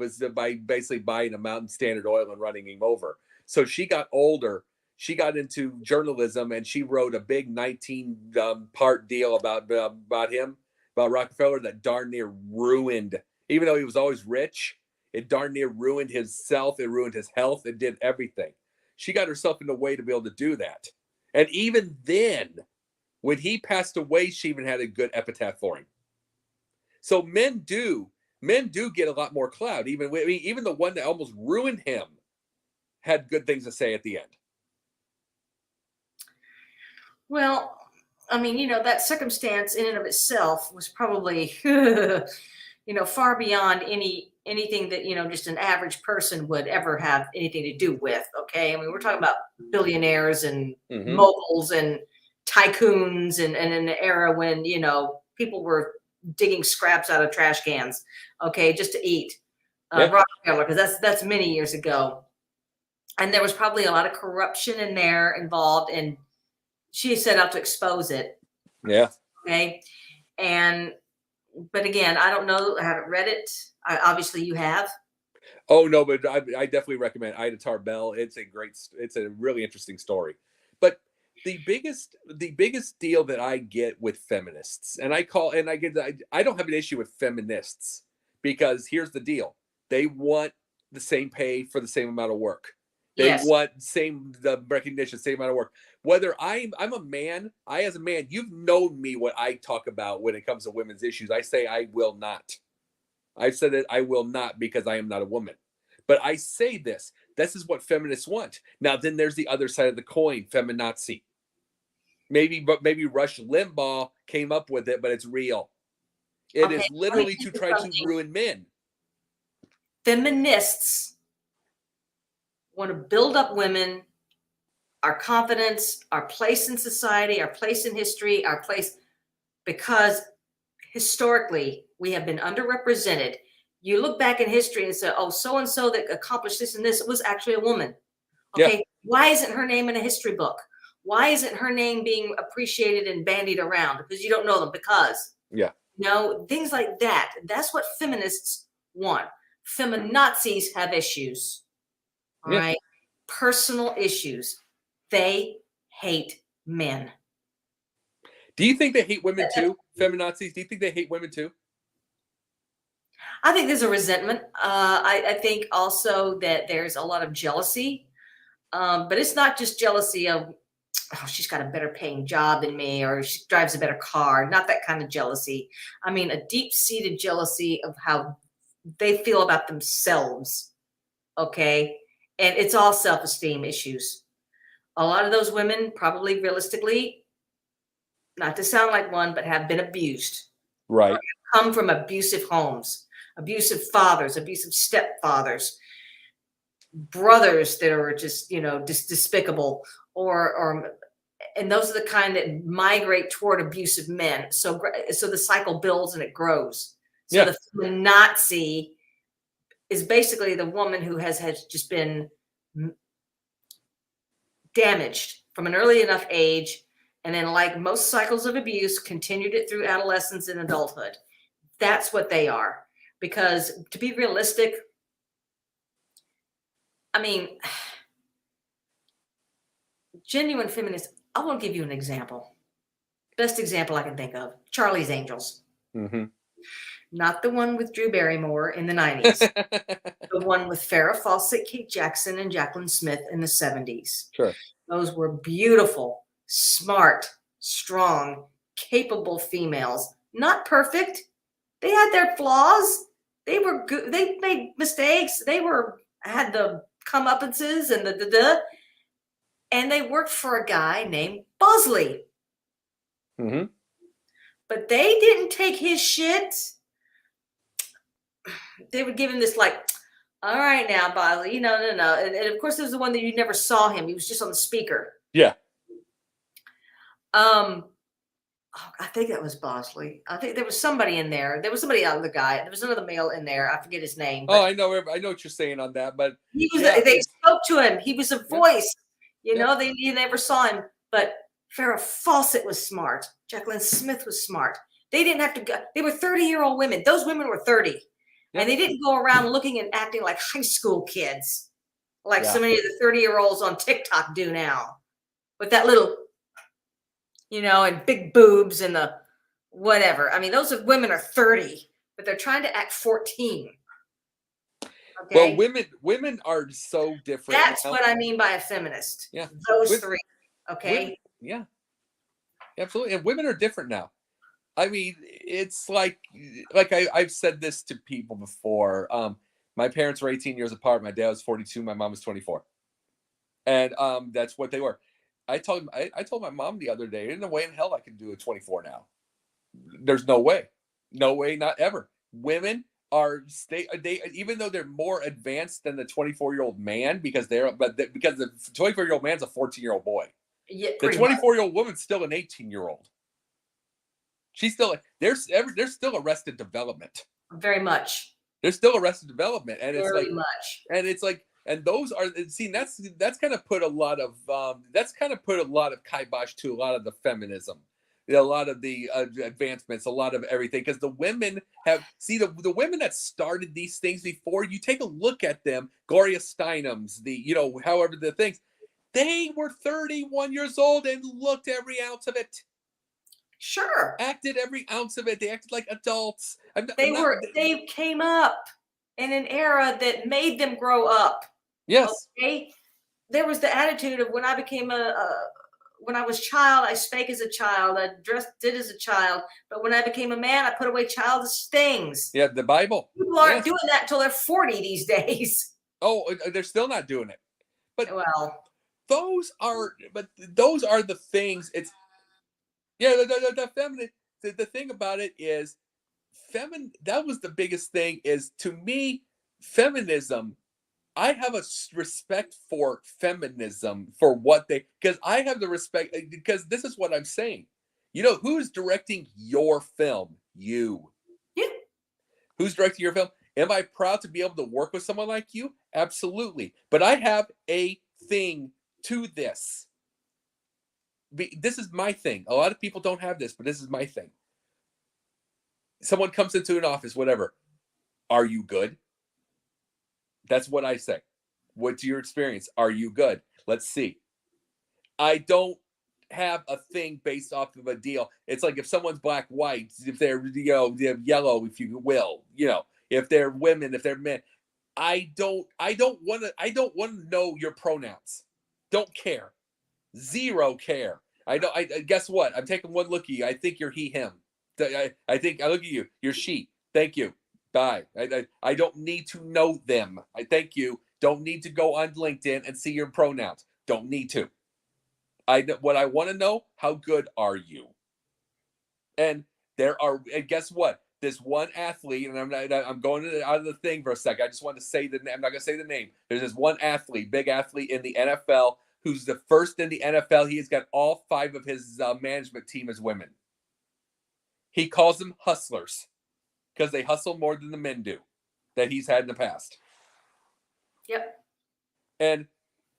buying him out in Standard Oil and running him over. So she got older. She got into journalism, and she wrote a big 19-part deal about him, about Rockefeller, that darn near ruined. Even though he was always rich, it darn near ruined himself. It ruined his health. It did everything. She got herself in a way to be able to do that. And even then, when he passed away, she even had a good epitaph for him. So men do get a lot more clout. Even the one that almost ruined him had good things to say at the end. Well, I mean, that circumstance in and of itself was probably, far beyond anything that, just an average person would ever have anything to do with. Okay. I mean, we're talking about billionaires and Mm-hmm. moguls and tycoons, and in an era when, people were digging scraps out of trash cans, okay, just to eat. Yeah. Rockefeller, because that's many years ago. And there was probably a lot of corruption in there involved, and she set out to expose it. Yeah. Okay. But again, I don't know. I haven't read it. Obviously you have. Oh no, but I definitely recommend Ida Tarbell. It's a really interesting story. But the biggest deal that I get with feminists, and I don't have an issue with feminists, because here's the deal: they want the same pay for the same amount of work. They Yes. want the recognition, same amount of work. Whether I'm a man, as a man, you've known me, what I talk about when it comes to women's issues. I say I will not. I've said that I will not, because I am not a woman. But I say this. This is what feminists want. Now, then there's the other side of the coin, feminazi. Maybe Rush Limbaugh came up with it, but it's real. It Okay, is let me literally tell to you try to something. ruin men. Feminists want to build up women, our confidence, our place in society, our place in history, because historically we have been underrepresented. You look back in history and say, oh, so and so that accomplished this and this was actually a woman. Yeah. Okay, why isn't her name in a history book? Why isn't her name being appreciated and bandied around? Because you don't know them. Because Yeah. things like that. That's what feminists want. Feminazis have issues. All Yeah. right, personal issues. They hate men. Do you think they hate women too, feminazis? Do you think they hate women too? I think there's a resentment. I think also that there's a lot of jealousy, but it's not just jealousy of, oh, she's got a better paying job than me, or she drives a better car. Not that kind of jealousy. I mean, a deep seated jealousy of how they feel about themselves. Okay. And it's all self-esteem issues. A lot of those women probably realistically, not to sound like one, but have been abused, Right. come from abusive homes, abusive fathers, abusive stepfathers, brothers that are just, just despicable, or and those are the kind that migrate toward abusive men. So the cycle builds and it grows. So Yeah. the Nazi is basically the woman who has just been damaged from an early enough age, and then, like most cycles of abuse, continued it through adolescence and adulthood. That's what they are. Because to be realistic, I mean, genuine feminists, I will give you an example. Best example I can think of, Charlie's Angels. Mm-hmm. Not the one with Drew Barrymore in the 90s. The one with Farrah Fawcett, Kate Jackson, and Jacqueline Smith in the 70s. Sure. Those were beautiful, smart, strong, capable females. Not perfect. They had their flaws. They were good. They made mistakes. They had the comeuppances and the. And they worked for a guy named Bosley. Mm-hmm. But they didn't take his shit. They would give him this like, all right now, Bosley, no. And of course, there was the one that you never saw him. He was just on the speaker. Yeah. I think that was Bosley. I think there was somebody in there. There was somebody other guy. There was another male in there. I forget his name. Oh, I know what you're saying on that, but he was. Yeah. They spoke to him. He was a voice. Yeah. You never saw him. But Farrah Fawcett was smart. Jacqueline Smith was smart. They didn't have to go. They were 30-year-old women. Those women were 30. Yeah. And they didn't go around looking and acting like high school kids, like so many of the 30-year-olds on TikTok do now, with that little, and big boobs and the whatever. I mean, those women are 30, but they're trying to act 14. Okay? Well, women are so different. That's what I mean by a feminist. Yeah. Those three. Okay. Yeah. Absolutely. And women are different now. I mean, it's like I've said this to people before. My parents were 18 years apart. My dad was 42. My mom was 24. And that's what they were. I told my mom the other day, there's no way in hell I can do a 24 now. There's no way. No way, not ever. Women are even though they're more advanced than the 24-year-old man, because the 24-year-old man's a 14-year-old boy. Yeah, the 24-year-old woman's still an 18-year-old. She's still there's still Arrested Development. Very much. There's still Arrested Development, and it's very much. And it's like, and those are that's kind of put a lot of kibosh to a lot of the feminism, a lot of the advancements, a lot of everything, because the women the women that started these things before. You take a look at them, Gloria Steinem's, however the things, they were 31 years old and looked every ounce of it. Sure. Acted every ounce of it. They acted like adults. They came up in an era that made them grow up. Yes. Okay. There was the attitude of when I became when I was child, I spake as a child, I did as a child, but when I became a man, I put away childish things. Yeah, the Bible. People aren't doing that until they're 40 these days. Oh, they're still not doing it. But those are the things. It's the feminine. The thing about it is, that was the biggest thing. Is, to me, feminism. I have a respect for feminism for what because I have the respect, because this is what I'm saying. Who's directing your film? You. Yeah. Who's directing your film? Am I proud to be able to work with someone like you? Absolutely. But I have a thing to this. This is my thing. A lot of people don't have this, but this is my thing. Someone comes into an office, whatever. Are you good? That's what I say. What's your experience? Are you good? Let's see. I don't have a thing based off of a deal. It's like if someone's black, white, if they're yellow, if you will, if they're women, if they're men. I don't want to know your pronouns. Don't care. Zero care. I guess what? I'm taking one look at you. I think you're he, him. I think I look at you. You're she. Thank you. Bye. I don't need to know them. I thank you. Don't need to go on LinkedIn and see your pronouns. Don't need to. What I want to know, how good are you? And and guess what? This one athlete, and I'm going out of the thing for a second. I just want to say I'm not going to say the name. There's this one athlete, big athlete in the NFL, who's the first in the NFL. He's got all 5 of his management team as women. He calls them hustlers because they hustle more than the men do that he's had in the past. Yep. And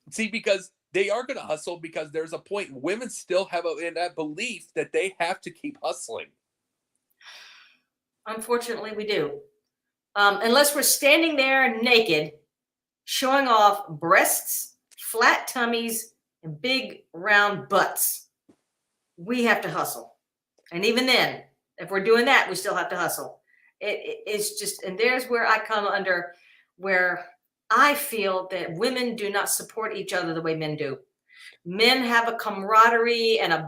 see, because they are going to hustle, because there's a point women still have in that belief that they have to keep hustling. Unfortunately, we do. Unless we're standing there naked, showing off breasts, flat tummies, and big round butts, we have to hustle. And even then, if we're doing that, we still have to hustle. It's just, and there's where I come under, where I feel that women do not support each other the way men do. Men have a camaraderie and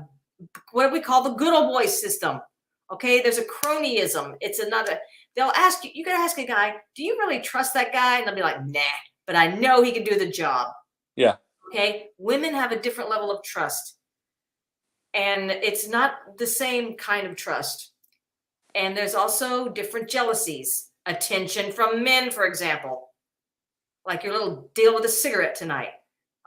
what do we call the good old boy system. Okay, there's a cronyism. It's another, they'll ask you, you gotta ask a guy, do you really trust that guy? And they'll be like, nah, but I know he can do the job. Yeah. Okay, women have a different level of trust. And it's not the same kind of trust. And there's also different jealousies. Attention from men, for example. Like your little deal with a cigarette tonight.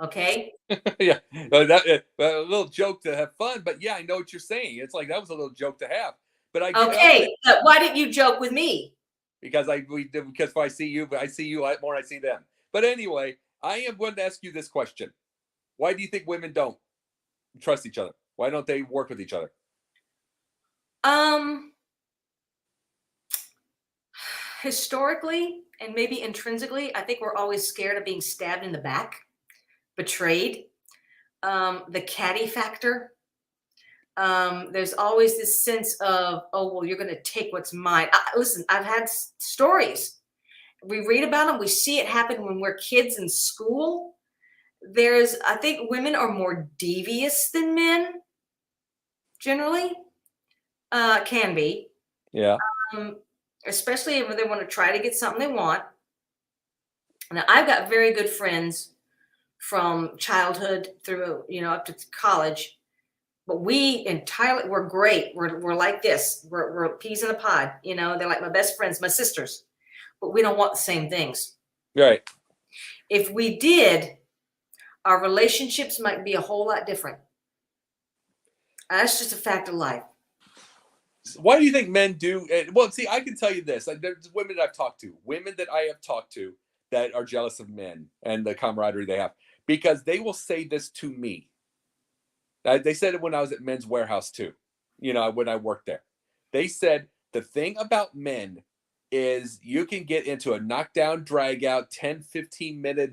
Okay? Yeah. A little joke to have fun, but yeah, I know what you're saying. It's like, that was a little joke to have. But I get okay, but why didn't you joke with me? Because if I see you a lot more than I see them. But anyway, I am going to ask you this question. Why do you think women don't trust each other? Why don't they work with each other? Historically and maybe intrinsically, I think we're always scared of being stabbed in the back, betrayed, the catty factor. There's always this sense of, oh, well, you're going to take what's mine. Listen, I've had stories. We read about them. We see it happen when we're kids in school. I think women are more devious than men, generally, can be. Yeah. Especially if they want to try to get something they want. Now, I've got very good friends from childhood through, up to college. But we're great. We're like this. We're peas in a pod. They're like my best friends, my sisters. But we don't want the same things. Right. If we did, our relationships might be a whole lot different. That's just a fact of life. Why do you think men do? Well, see, I can tell you this. Like, there's women that I have talked to that are jealous of men and the camaraderie they have, because they will say this to me. They said it when I was at Men's Warehouse too, when I worked there. They said the thing about men is you can get into a knockdown, drag out, 10, 15-minute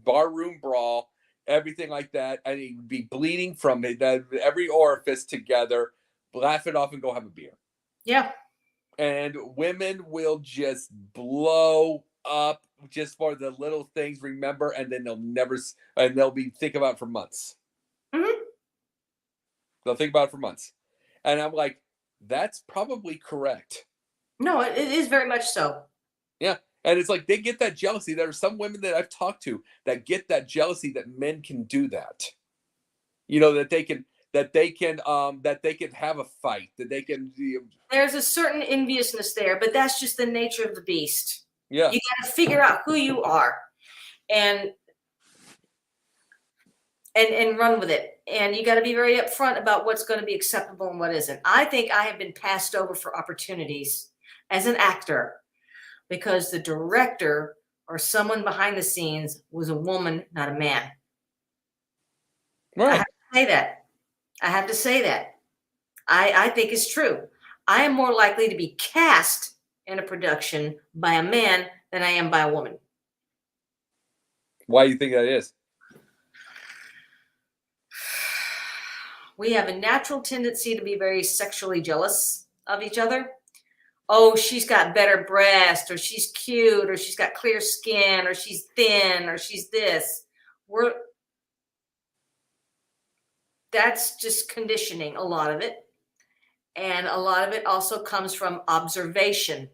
barroom brawl, everything like that, and you'd be bleeding from it, every orifice together, laugh it off and go have a beer. Yeah. And women will just blow up just for the little things, remember, and then they'll be thinking about it for months. Mm-hmm. They'll think about it for months. And I'm like, that's probably correct. No, it is very much so. Yeah. And it's like they get that jealousy. There are some women that I've talked to that get that jealousy that men can do that. That they can have a fight, that they can. There's a certain enviousness there, but that's just the nature of the beast. Yeah. You got to figure out who you are and run with it. And you got to be very upfront about what's going to be acceptable and what isn't. I think I have been passed over for opportunities as an actor because the director or someone behind the scenes was a woman, not a man. Right. I have to say that. I think it's true. I am more likely to be cast in a production by a man than I am by a woman. Why do you think that is? We have a natural tendency to be very sexually jealous of each other. Oh, she's got better breasts, or she's cute, or she's got clear skin, or she's thin, or she's this. That's just conditioning, a lot of it. And a lot of it also comes from observation.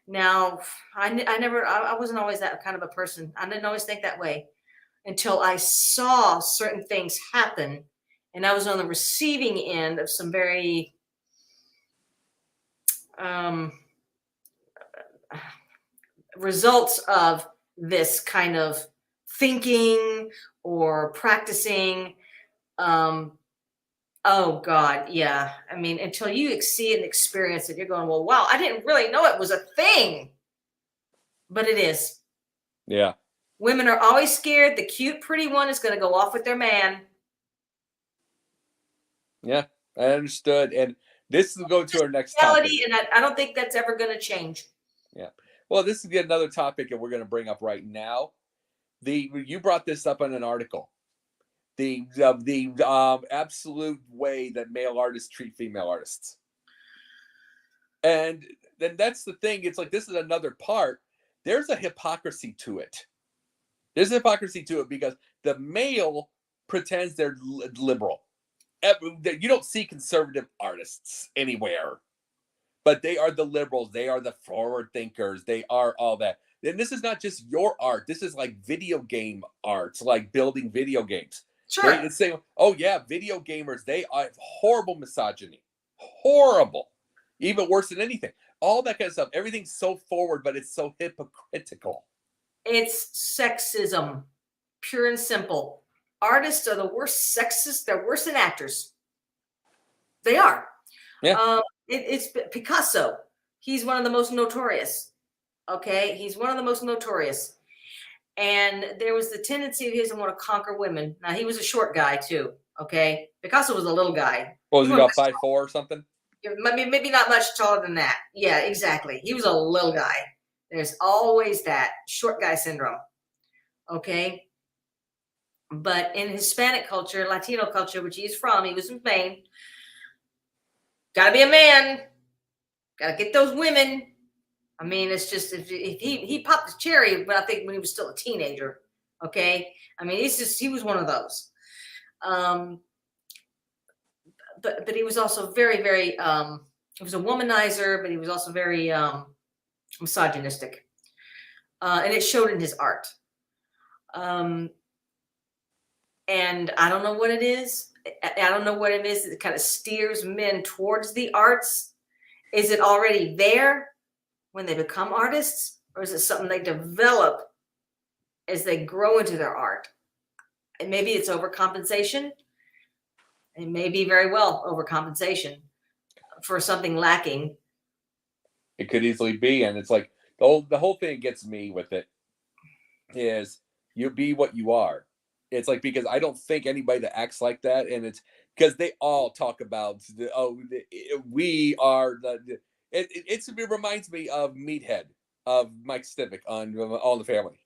Now, I wasn't always that kind of a person. I didn't always think that way until I saw certain things happen, and I was on the receiving end of some very um, results of this kind of thinking or practicing. Um, oh God, yeah. I mean, until you see and experience it, you're going, well, wow, I didn't really know it was a thing, but it is. Yeah. Women are always scared the cute, pretty one is going to go off with their man. Yeah. I understood. And this will go to our next topic. Reality, and I don't think that's ever going to change. Yeah. Well, this is another topic that we're going to bring up right now. You brought this up in an article. The absolute way that male artists treat female artists. And then that's the thing. It's like, this is another part. There's a hypocrisy to it. There's a hypocrisy to it because the male pretends they're liberal. You don't see conservative artists anywhere, but they are the liberals. They are the forward thinkers. They are all that. And this is not just your art. This is like video game art, like building video games. Sure. It's saying, oh yeah, video gamers, they have horrible misogyny. Horrible. Even worse than anything. All that kind of stuff. Everything's so forward, but it's so hypocritical. It's sexism, pure and simple. Artists are the worst sexist. They're worse than actors. They are. Yeah. It's Picasso. He's one of the most notorious. Okay, he's one of the most notorious. And there was the tendency of his to want to conquer women. Now he was a short guy too. Okay, Picasso was a little guy. What was he about 5'4" or something? Maybe not much taller than that. Yeah, exactly. He was a little guy. There's always that short guy syndrome. Okay. But in Hispanic culture, Latino culture, which he's from, he was from Spain. Gotta be a man. Gotta get those women. I mean, it's just if he popped his cherry, but I think when he was still a teenager. Okay. I mean, he was one of those. But he was also very, very he was a womanizer, but he was also very misogynistic. And it showed in his art. And I don't know what it is. I don't know what it is that kind of steers men towards the arts. Is it already there when they become artists? Or is it something they develop as they grow into their art? And maybe it's overcompensation. It may be very well overcompensation for something lacking. It could easily be. And it's like the whole thing that gets me with it is you be what you are. It's like, because I don't think anybody that acts like that, and it's because they all talk about we are it reminds me of Meathead of Mike Stivic on All in the Family.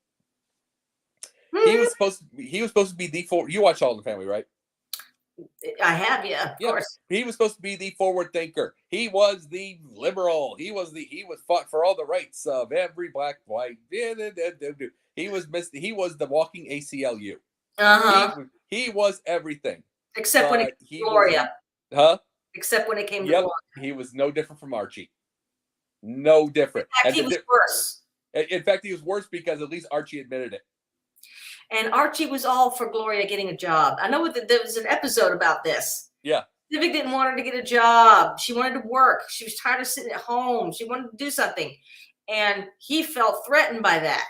He was supposed to be the you watch All in the Family, right? I have, yeah, of course. He was supposed to be the forward thinker. He was the liberal. He was fought for all the rights of every black, white. He was the walking ACLU. He was everything. Except when it came to Gloria. Except when it came to Gloria. He was no different from Archie. No different. In fact, he was worse. In fact, he was worse because at least Archie admitted it. And Archie was all for Gloria getting a job. I know that there was an episode about this. Yeah. Civic didn't want her to get a job. She wanted to work. She was tired of sitting at home. She wanted to do something. And he felt threatened by that.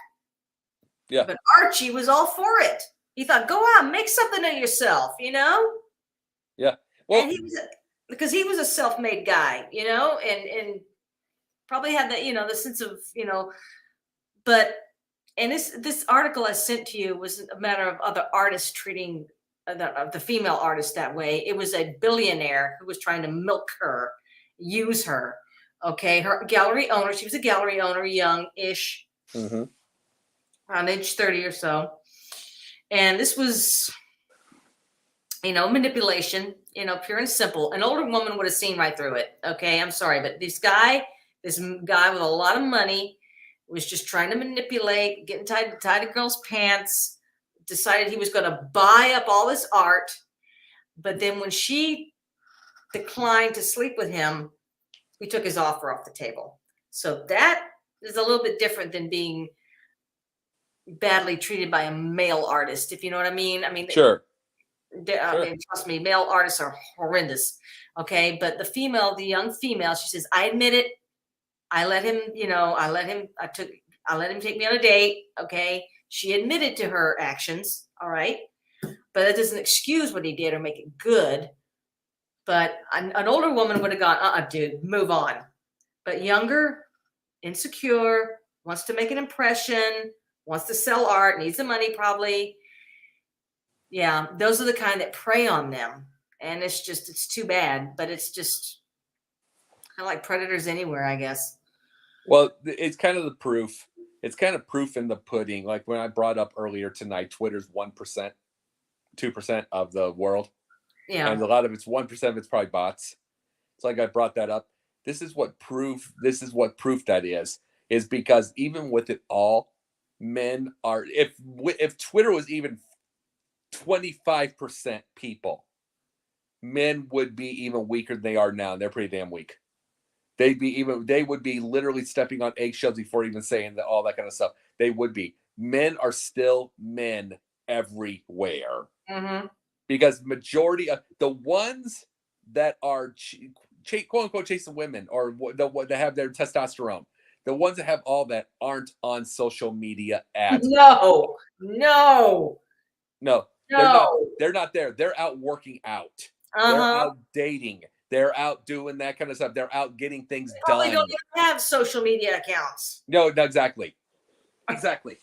Yeah. But Archie was all for it. He thought, go out, make something of yourself, you know? Yeah. Well, and because he was a self-made guy, you know, and probably had that, the sense of, but, and this article I sent to you was a matter of other artists treating the female artist that way. It was a billionaire who was trying to milk her, use her. Okay. Her gallery owner, she was a gallery owner, young-ish, around age 30 or so. And this was, manipulation, pure and simple. An older woman would have seen right through it. Okay. I'm sorry. But this guy with a lot of money was just trying to manipulate, getting tied to girls' pants, decided he was going to buy up all this art. But then when she declined to sleep with him, he took his offer off the table. So that is a little bit different than being badly treated by a male artist, if you know what I mean. I mean, Sure. I Sure. mean, trust me, male artists are horrendous. Okay, but the female, the young female, she says, I admit it. I let him, I let him take me on a date. Okay, she admitted to her actions. All right, but that doesn't excuse what he did or make it good. But an older woman would have gone, dude, move on. But younger, insecure, wants to make an impression, wants to sell art, needs the money probably. Yeah, those are the kind that prey on them. And it's too bad, but it's just kind of like predators anywhere, I guess. Well, it's kind of the proof. It's kind of proof in the pudding. Like when I brought up earlier tonight, Twitter's 1%, 2% of the world. And Yeah. a lot of it's 1% of it's probably bots. It's like I brought that up. This is what proof that is because even with it all, men are if Twitter was even 25% people, men would be even weaker than they are now. They're pretty damn weak. They would be literally stepping on eggshells before even saying all that kind of stuff. They would be. Men are still men everywhere. Mm-hmm. Because majority of the ones that are quote unquote chasing women or that have their testosterone, the ones that have all that aren't on social media at No, no, no, they're not. no. They're not there. They're out working out. They're Uh-huh. out dating. They're out doing that kind of stuff. They're out getting things They probably done. don't even have social media accounts. No, exactly. Exactly.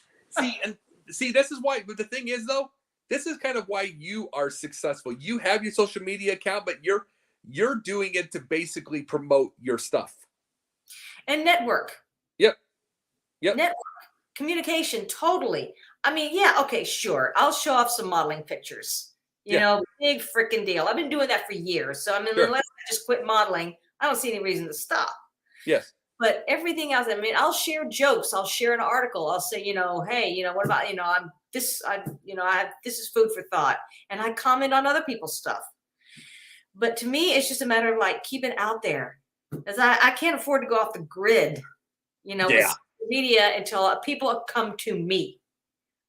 See, this is why, but the thing is though, this is kind of why you are successful. You have your social media account, but you're doing it to basically promote your stuff. And network. Yep. Yep. Network. Communication, totally. I mean, yeah, okay, sure. I'll show off some modeling pictures. Big freaking deal. I've been doing that for years. So I mean, Sure. unless I just quit modeling, I don't see any reason to stop. Yes. But everything else, I mean, I'll share jokes. I'll share an article. I'll say, hey, what about, this is food for thought. And I comment on other people's stuff. But to me, it's just a matter of like keeping it out there. Because I can't afford to go off the grid, with media until people come to me.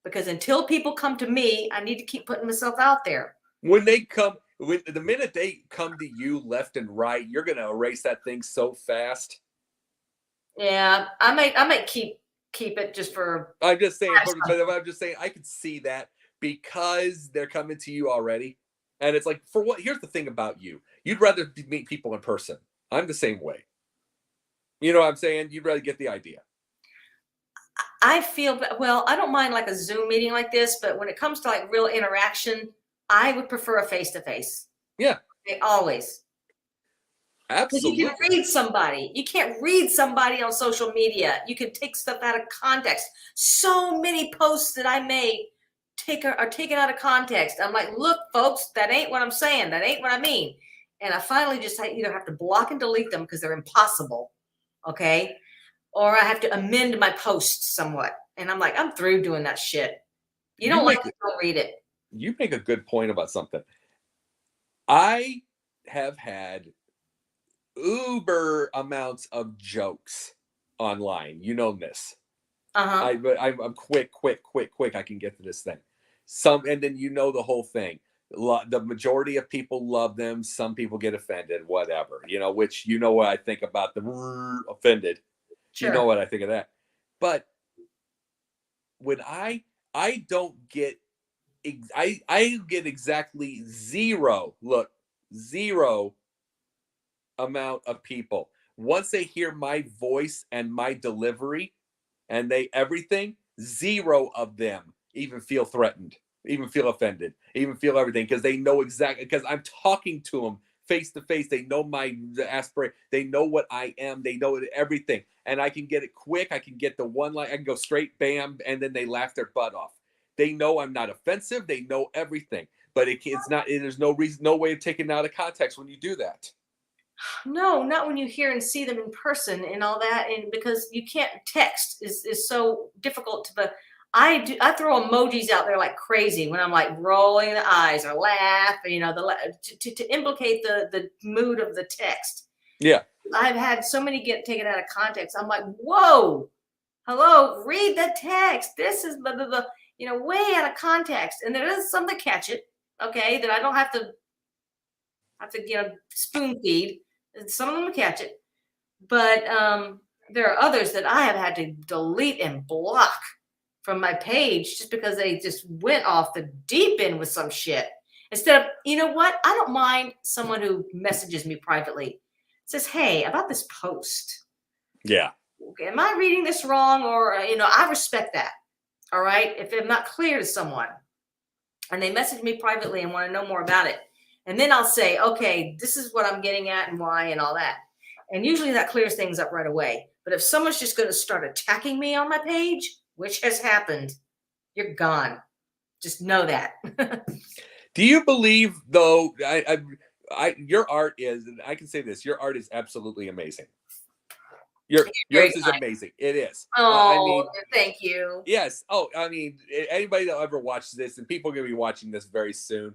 Because until people come to me, I need to keep putting myself out there. The minute they come to you left and right, you're gonna erase that thing so fast. Yeah, I might keep it just for. I'm just saying, but I'm just saying I could see that because they're coming to you already, and it's like for what? Here's the thing about you: you'd rather meet people in person. I'm the same way. You know what I'm saying? You'd rather get the idea. I feel well. I don't mind like a Zoom meeting like this, but when it comes to like real interaction, I would prefer a face to face. Yeah, always. absolutely. You can read somebody. You can't read somebody on social media. You can take stuff out of context. So many posts that I made are taken out of context. I'm like, look, folks, that ain't what I'm saying. That ain't what I mean. And I finally just either have to block and delete them because they're impossible. Okay. Or I have to amend my post somewhat. And I'm like, I'm through doing that shit. You don't like it, don't read it. You make a good point about something. I have had uber amounts of jokes online. You know this. Uh-huh. I'm quick. I can get to this thing. And then you know the whole thing. The majority of people love them. Some people get offended, whatever, which you know what I think about the offended. Sure. You know what I think of that. But when I don't get, I get exactly zero amount of people. Once they hear my voice and my delivery and everything, zero of them even feel threatened, even feel offended, even feel everything because they know exactly, because I'm talking to them face to face. They know my aspiration. They know what I am. They know everything. And I can get it quick. I can get the one line. I can go straight, bam, and then they laugh their butt off. They know I'm not offensive. They know everything. But it's not. There's no reason, no way of taking it out of context when you do that. No, not when you hear and see them in person and all that, and because you can't text is so difficult to. But I throw emojis out there like crazy when I'm like rolling the eyes or laugh, to implicate the mood of the text. Yeah. I've had so many get taken out of context. I'm like, whoa, hello, read the text. This is blah, blah, blah, way out of context. And there is some that catch it, okay, that I don't have to spoon feed. And some of them catch it. But there are others that I have had to delete and block from my page just because they just went off the deep end with some shit. Instead of, you know what? I don't mind someone who messages me privately, says, hey, about this post. Yeah. Okay, am I reading this wrong? Or, I respect that. All right. If I'm not clear to someone and they message me privately and want to know more about it, and then I'll say, okay, this is what I'm getting at and why and all that. And usually that clears things up right away. But if someone's just going to start attacking me on my page, which has happened, you're gone. Just know that. Do you believe, though, your art is, and I can say this, your art is absolutely amazing. Yours is amazing. It is. Oh, thank you. Yes. Oh, I mean, anybody that ever watches this, and people are going to be watching this very soon,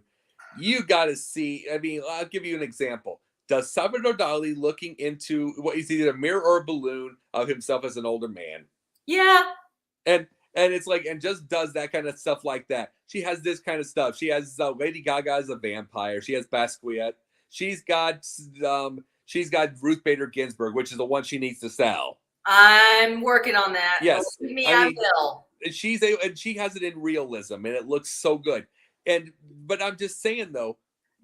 you got to see. I mean, I'll give you an example. Does Salvador Dali looking into what is either a mirror or a balloon of himself as an older man? Yeah. And it's like, and just does that kind of stuff like that. She has this kind of stuff. She has Lady Gaga as a vampire. She has Basquiat. She's got Ruth Bader Ginsburg, which is the one she needs to sell. I'm working on that. Yes, I will. And she has it in realism, and it looks so good. But I'm just saying though,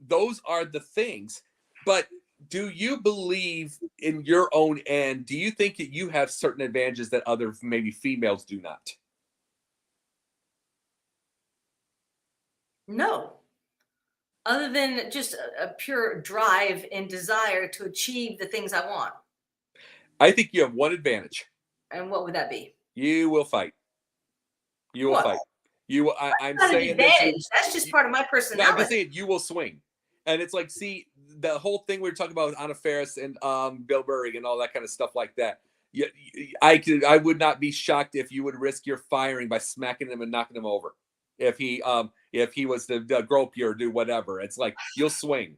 those are the things. But do you believe in your own end? Do you think that you have certain advantages that other maybe females do not? No. Other than just a pure drive and desire to achieve the things I want. I think you have one advantage. And what would that be? You will fight. You will fight. I'm saying this. That's just part of my personality. I'm just saying you will swing. And it's like, see, the whole thing we were talking about with Anna Faris and Bill Burr and all that kind of stuff like that. I would not be shocked if you would risk your firing by smacking him and knocking him over. If he was to grope you or do whatever, it's like you'll swing.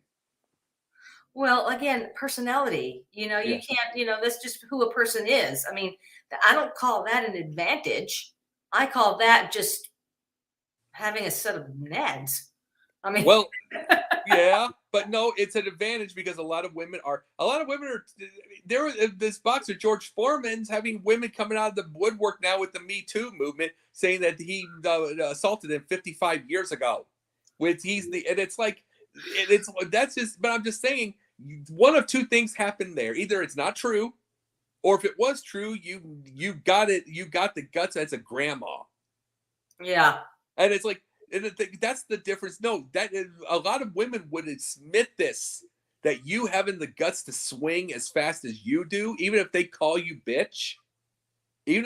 Well, again, personality. You can't. That's just who a person is. I mean, I don't call that an advantage. I call that just having a set of nads. I mean, well, yeah, but no, it's an advantage because a lot of women are there. This boxer George Foreman's having women coming out of the woodwork now with the Me Too movement, saying that he assaulted him 55 years ago. And it's like that's just. But I'm just saying, one of two things happened there. Either it's not true, or if it was true, you got it. You got the guts as a grandma. Yeah, and it's like. And that's the difference. No, that is, a lot of women would admit this, that you having the guts to swing as fast as you do, even if they call you bitch, you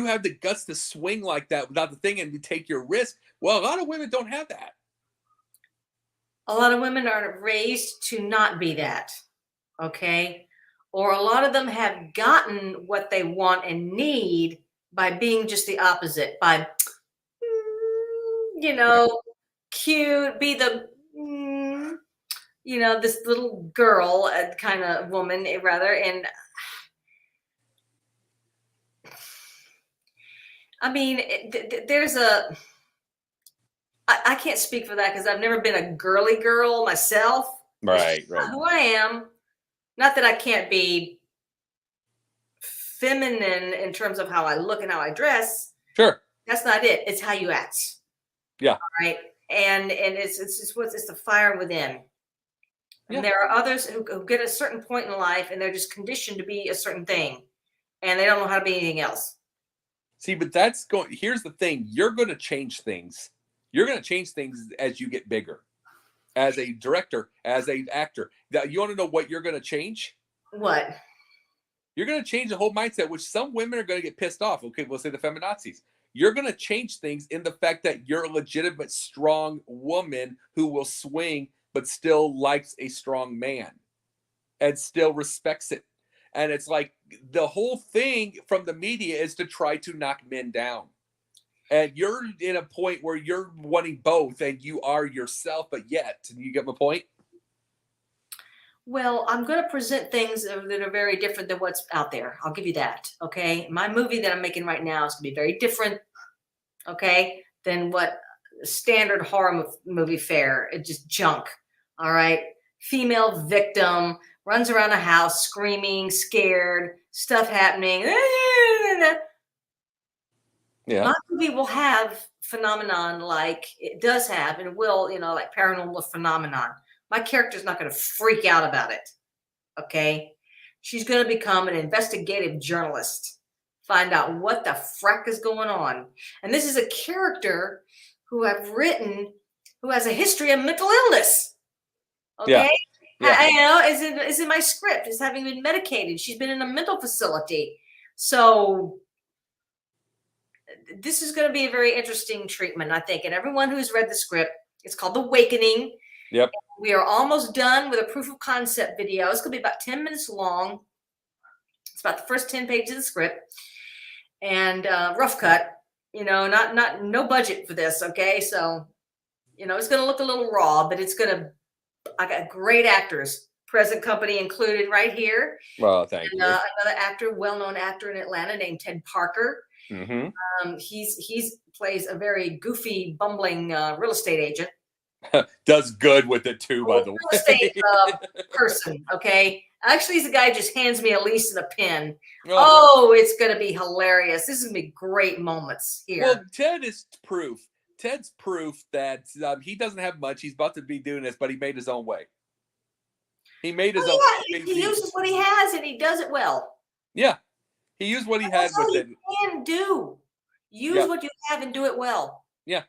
have the guts to swing like that without the thing and you take your risk. Well, a lot of women don't have that. A lot of women are raised to not be that. Okay. Or a lot of them have gotten what they want and need by being just the opposite, by cute, be the, this little girl kind of woman, rather. And I mean, I can't speak for that because I've never been a girly girl myself. Right. Who I am. Not that I can't be feminine in terms of how I look and how I dress. Sure. That's not it. It's how you act. Yeah. All right. And it's the fire within. And there are others who get a certain point in life and they're just conditioned to be a certain thing and they don't know how to be anything else. See, but here's the thing. You're going to change things. You're going to change things as you get bigger, as a director, as an actor. You want to know what you're going to change? What? You're going to change the whole mindset, which some women are going to get pissed off. Okay, we'll say the feminazis. You're going to change things in the fact that you're a legitimate, strong woman who will swing, but still likes a strong man and still respects it. And it's like the whole thing from the media is to try to knock men down. And you're in a point where you're wanting both and you are yourself, but yet, you get my point? Well, I'm going to present things that are very different than what's out there. I'll give you that. Okay. My movie that I'm making right now is going to be very different. Okay. Than what standard horror movie fare. It's just junk. All right. Female victim runs around a house screaming, scared, stuff happening. Yeah. My movie will have phenomenon like it does have and will, like paranormal phenomenon. My character's not going to freak out about it. Okay. She's going to become an investigative journalist, find out what the frack is going on. And this is a character who I've written who has a history of mental illness. Yeah. Okay. Yeah. Is in my script, is having been medicated. She's been in a mental facility. So this is going to be a very interesting treatment, I think. And everyone who's read the script, it's called The Awakening. Yep. We are almost done with a proof of concept video. It's going to be about 10 minutes long. It's about the first 10 pages of the script and rough cut, no budget for this. Okay. So, it's going to look a little raw, but I got great actors, present company included right here. Well, thank you. Another actor, well-known actor in Atlanta named Ted Parker. Mm-hmm. He's plays a very goofy, bumbling real estate agent. Does good with it too, by the way. Real estate person, okay? Actually, the guy just hands me a lease and a pen. Oh, it's going to be hilarious. This is going to be great moments here. Well, Ted is proof. Ted's proof that he doesn't have much. He's about to be doing this, but he made his own way. He made his own. Yeah, he uses what he has and he does it well. Yeah, he used what he had with it. Can do. Use what you have and do it well. Yeah,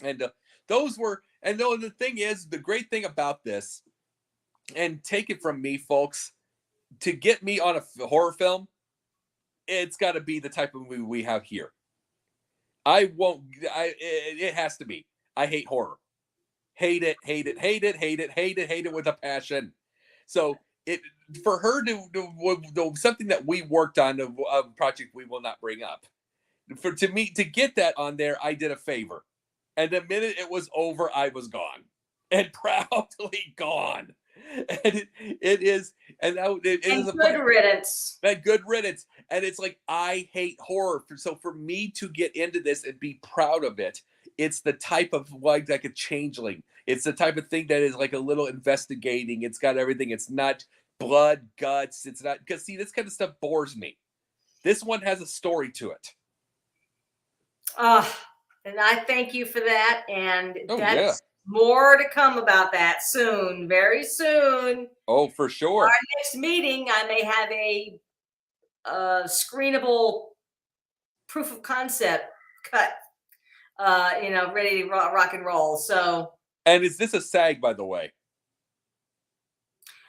and those were. And though the thing is, the great thing about this, and take it from me, folks, to get me on a horror film, it's got to be the type of movie we have here. It has to be. I hate horror. Hate it, hate it, hate it, hate it, hate it, hate it with a passion. So for her to do something that we worked on, a project we will not bring up, to get that on there, I did a favor. And the minute it was over, I was gone and proudly gone. And it is, and it is a good riddance. And good riddance. And it's like, I hate horror. So for me to get into this and be proud of it, it's the type of like a changeling. It's the type of thing that is like a little investigating. It's got everything. It's not blood, guts. It's not, because see, this kind of stuff bores me. This one has a story to it. And I thank you for that. And that's more to come about that soon, very soon. Oh, for sure. Our next meeting, I may have a screenable proof of concept cut, ready to rock and roll. So. And is this a SAG, by the way?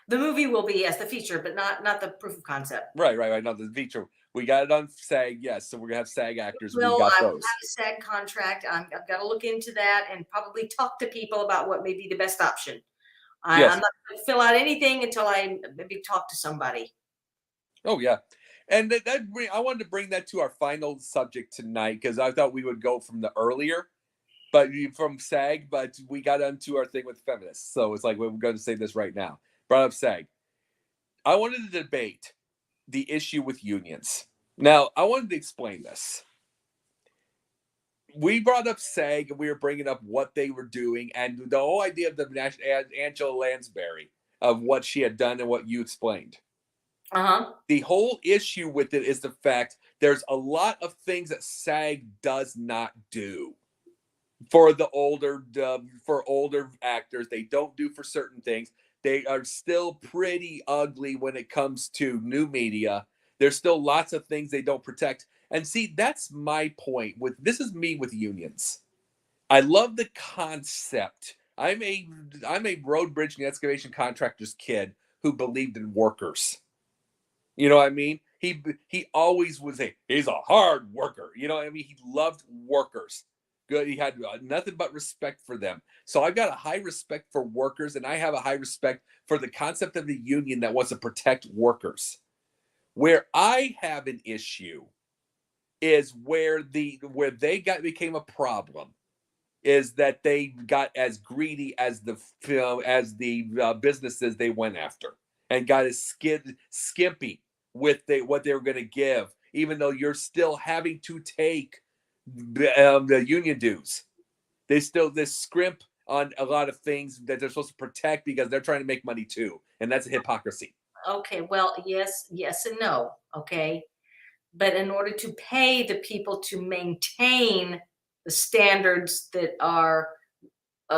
The movie will be, yes, the feature, but not the proof of concept. Right. Not the feature. We got it on SAG, yes. So we're gonna have SAG actors. Well, I have a SAG contract. I've got to look into that and probably talk to people about what may be the best option. I'm not going to fill out anything until I maybe talk to somebody. Oh yeah, and I wanted to bring that to our final subject tonight because I thought we would go from the earlier, but from SAG, but we got onto our thing with feminists. So it's like we're going to say this right now. Brought up SAG. I wanted to debate the issue with unions. Now, I wanted to explain this. We brought up SAG and we were bringing up what they were doing and the whole idea of the Angela Lansbury of what she had done and what you explained. The whole issue with it is the fact there's a lot of things that SAG does not do for the older actors. They don't do for certain things. They are still pretty ugly when it comes to new media. There's still lots of things they don't protect. And see, that's my point. This is me with unions. I love the concept. I'm a road, bridge, and excavation contractor's kid who believed in workers. You know what I mean? He always was he's a hard worker. You know what I mean? He loved workers. Good. He had nothing but respect for them. So I've got a high respect for workers, and I have a high respect for the concept of the union that wants to protect workers. Where I have an issue is where they became a problem is that they got as greedy as the businesses they went after, and got as skimpy with what they were going to give, even though you're still having to take the union dues. They scrimp on a lot of things that they're supposed to protect because they're trying to make money too, and that's a hypocrisy. Okay, well, yes, yes and no. Okay. But in order to pay the people to maintain the standards that are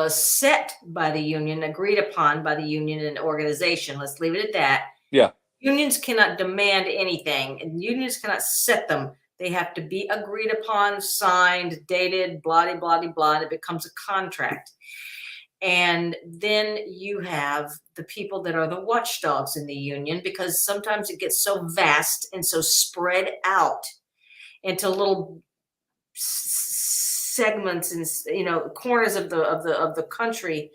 set by the union, agreed upon by the union and organization, let's leave it at that. Yeah. Unions cannot demand anything, and unions cannot set them. They have to be agreed upon, signed, dated, blah, blah, blah, blah. It becomes a contract. And then you have the people that are the watchdogs in the union, because sometimes it gets so vast and so spread out into little segments and corners of the country,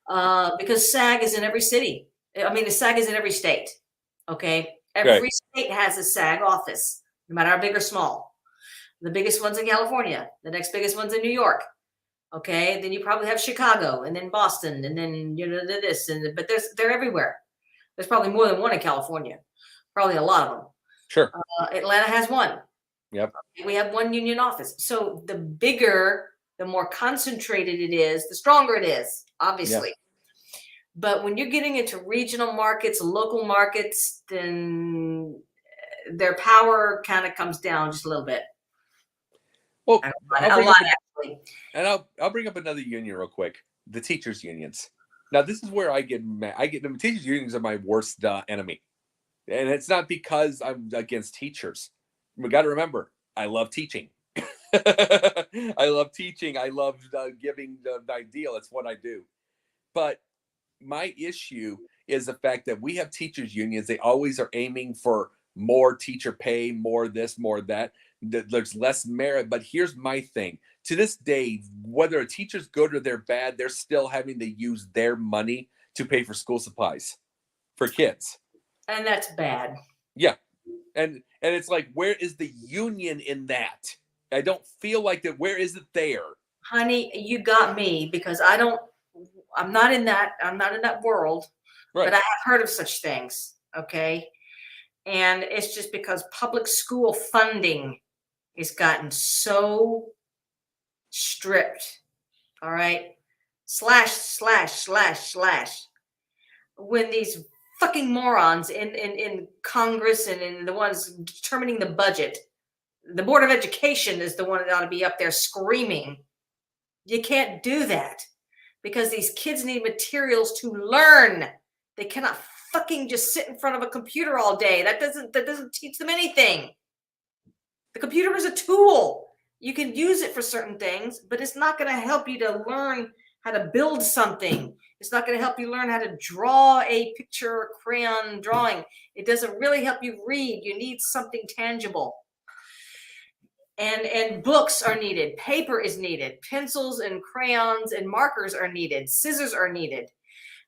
because SAG is in every city. I mean, the SAG is in every state. Okay, every Right. state has a SAG office, no matter how big or small. The biggest one's in California. The next biggest one's in New York. Okay, then you probably have Chicago, and then Boston, and then this, but they're everywhere. There's probably more than one in California. Probably a lot of them. Sure. Atlanta has one. Yep. We have one union office. So the bigger, the more concentrated it is, the stronger it is, obviously. Yep. But when you're getting into regional markets, local markets, then their power kind of comes down just a little bit. Well, a lot, actually. And I'll bring up another union real quick: the teachers' unions. Now, this is where I get mad. The teachers' unions are my worst enemy, and it's not because I'm against teachers. We got to remember, I love teaching. I love teaching. I love giving the ideal. It's what I do. But my issue is the fact that we have teachers unions. They always are aiming for more teacher pay, more this, more that. There's less merit. But here's my thing: to this day, whether a teacher's good or they're bad, they're still having to use their money to pay for school supplies for kids, and that's bad. Yeah, and it's like, where is the union in that? I don't feel like that. Where is it there? Honey, you got me, because I'm not in that world, right. But I have heard of such things. Okay. And it's just because public school funding has gotten so stripped. All right. Slash, slash, slash, slash. When these fucking morons in Congress and in the ones determining the budget, the Board of Education is the one that ought to be up there screaming. You can't do that, because these kids need materials to learn. They cannot fucking just sit in front of a computer all day. That doesn't teach them anything. The computer is a tool. You can use it for certain things, but it's not going to help you to learn how to build something. It's not going to help you learn how to draw a picture or crayon drawing. It doesn't really help you read. You need something tangible. And books are needed. Paper is needed. Pencils and crayons and markers are needed. Scissors are needed.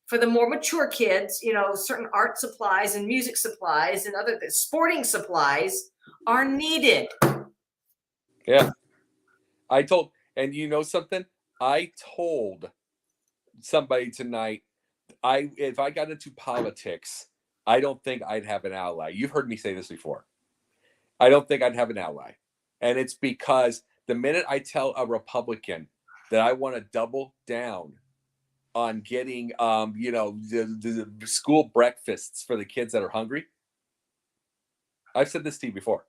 For the more mature kids, certain art supplies and music supplies and other sporting supplies are needed. Yeah. And you know something? I told somebody tonight, if I got into politics, I don't think I'd have an ally. You've heard me say this before. I don't think I'd have an ally. And it's because the minute I tell a Republican that I want to double down on getting, the school breakfasts for the kids that are hungry, I've said this to you before.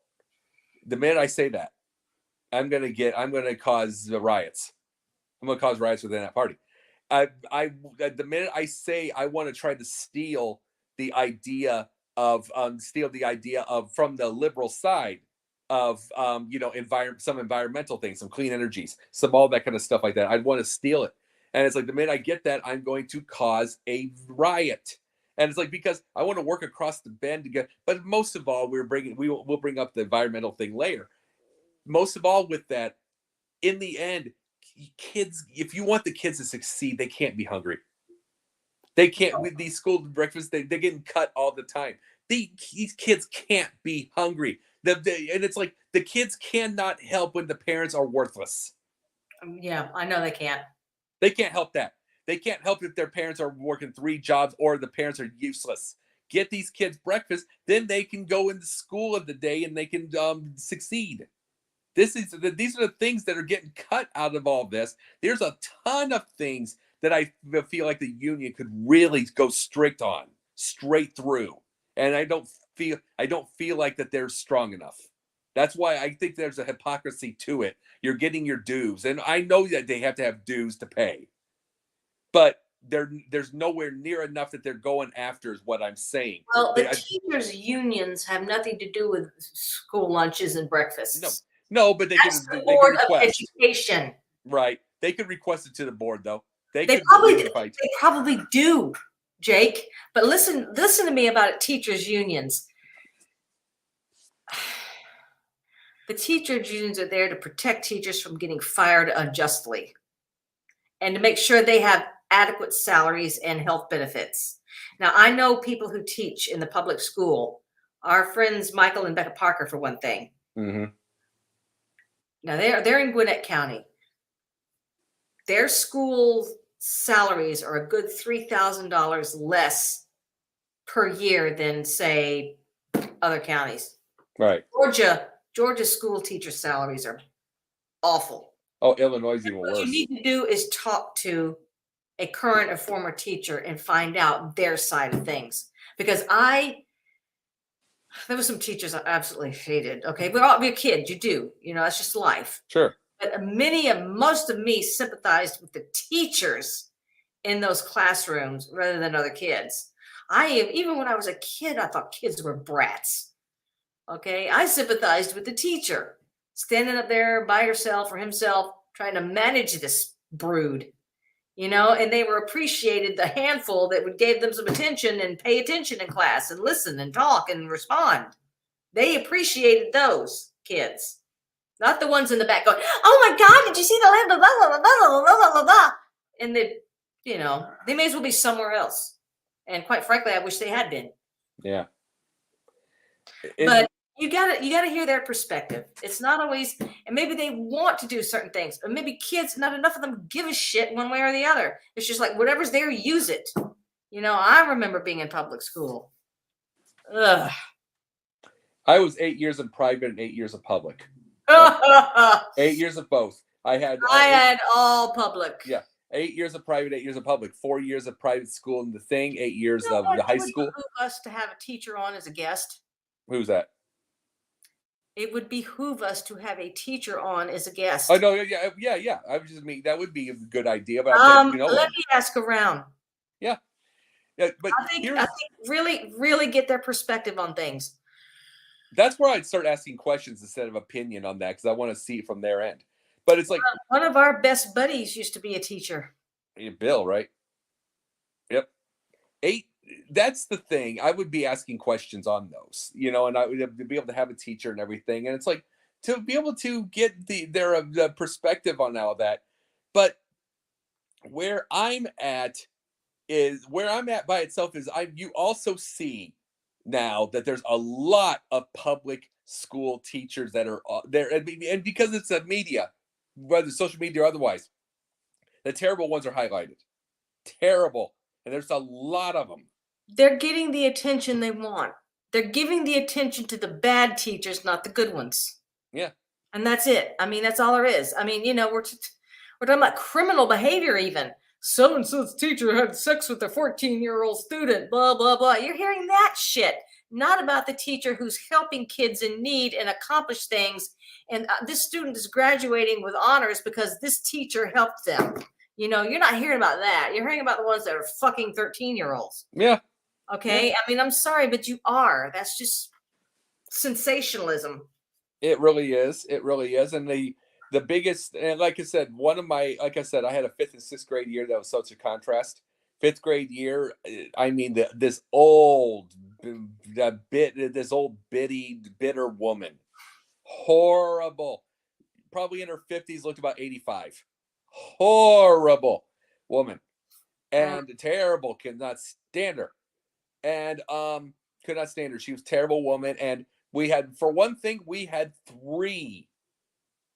The minute I say that, I'm going to cause riots. I'm going to cause riots within that party. The minute I say I want to try to steal the idea of from the liberal side of some environmental things, some clean energies, some all that kind of stuff like that, I'd want to steal it. And it's like, the minute I get that, I'm going to cause a riot. And it's like, because I want to work across the bend to get, but most of all, we'll bring up the environmental thing later. Most of all, with that, in the end, kids, if you want the kids to succeed, they can't be hungry. They can't. With these school breakfasts, they're getting cut all the time. These kids can't be hungry. And it's like, the kids cannot help when the parents are worthless. Yeah, I know they can't. They can't help that. They can't help if their parents are working 3 jobs or the parents are useless. Get these kids breakfast, then they can go into school of the day and they can succeed. These are the things that are getting cut out of all this. There's a ton of things that I feel like the union could really go strict on, straight through. And I don't feel like that they're strong enough. That's why I think there's a hypocrisy to it. You're getting your dues, and I know that they have to have dues to pay, but there's nowhere near enough that they're going after, is what I'm saying. Well, the They, teachers' unions have nothing to do with school lunches and no, breakfasts. no, but That's the they could Board of request, Education. right? They could request it to the board, though. They probably do, Jake. But listen to me about it, teachers' unions. The teachers' unions are there to protect teachers from getting fired unjustly and to make sure they have adequate salaries and health benefits. Now, I know people who teach in the public school, our friends Michael and Becca Parker, for one thing. Mm-hmm. Now, they're in Gwinnett County. Their school salaries are a good $3,000 less per year than, say, other counties. Right. Georgia school teacher salaries are awful. Oh, Illinois is even What worse. you need to do is talk to a current or former teacher and find out their side of things. Because there were some teachers I absolutely hated. Okay, we're kids, you do, that's just life. Sure. But most of me sympathized with the teachers in those classrooms rather than other kids. Even when I was a kid, I thought kids were brats. Okay, I sympathized with the teacher standing up there by herself or himself trying to manage this brood, and they were appreciated, the handful that would give them some attention and pay attention in class and listen and talk and respond. They appreciated those kids, not the ones in the back going, "Oh my God, did you see the blah, blah, blah, blah, blah, blah, blah." And they may as well be somewhere else. And quite frankly, I wish they had been. Yeah. But you gotta hear their perspective. It's not always, and maybe they want to do certain things, or maybe kids, not enough of them give a shit one way or the other. It's just like whatever's there, use it. I remember being in public school. Ugh. I was 8 years in private and 8 years of public. 8 years of both. I had all public. Yeah. 8 years of private, 8 years of public, 4 years of private school and the thing, 8 years of the high school. It would behoove us to have a teacher on as a guest. Who's that? It would behoove us to have a teacher on as a guest. Oh no, yeah. I was just that would be a good idea. But let me ask around. Yeah, but I think really, really get their perspective on things. That's where I'd start asking questions instead of opinion on that, because I want to see it from their end. But it's like one of our best buddies used to be a teacher. Bill, right? Yep. 8. That's the thing. I would be asking questions on those, and I would be able to have a teacher and everything. And it's like to be able to get their perspective on all that. But where I'm at by itself is you also see now that there's a lot of public school teachers that are there, and because it's a media, whether social media or otherwise, the terrible ones are highlighted. Terrible. And there's a lot of them. They're getting the attention they want. They're giving the attention to the bad teachers, not the good ones. Yeah. And that's it. I mean, that's all there is. I mean, we're talking about criminal behavior even. So-and-so's teacher had sex with a 14-year-old student, blah, blah, blah. You're hearing that shit. Not about the teacher who's helping kids in need and accomplish things. And this student is graduating with honors because this teacher helped them. You're not hearing about that. You're hearing about the ones that are fucking 13-year-olds. Yeah. Okay. Yeah. I mean, I'm sorry, but you are. That's just sensationalism. It really is. It really is. And the biggest, and like I said, I had a 5th and 6th grade year that was such a contrast. 5th grade year, I mean, this old bitty, bitter woman, horrible, probably in her 50s, looked about 85. Horrible woman, and terrible. Could not stand her, and could not stand her. She was a terrible woman, and we had 3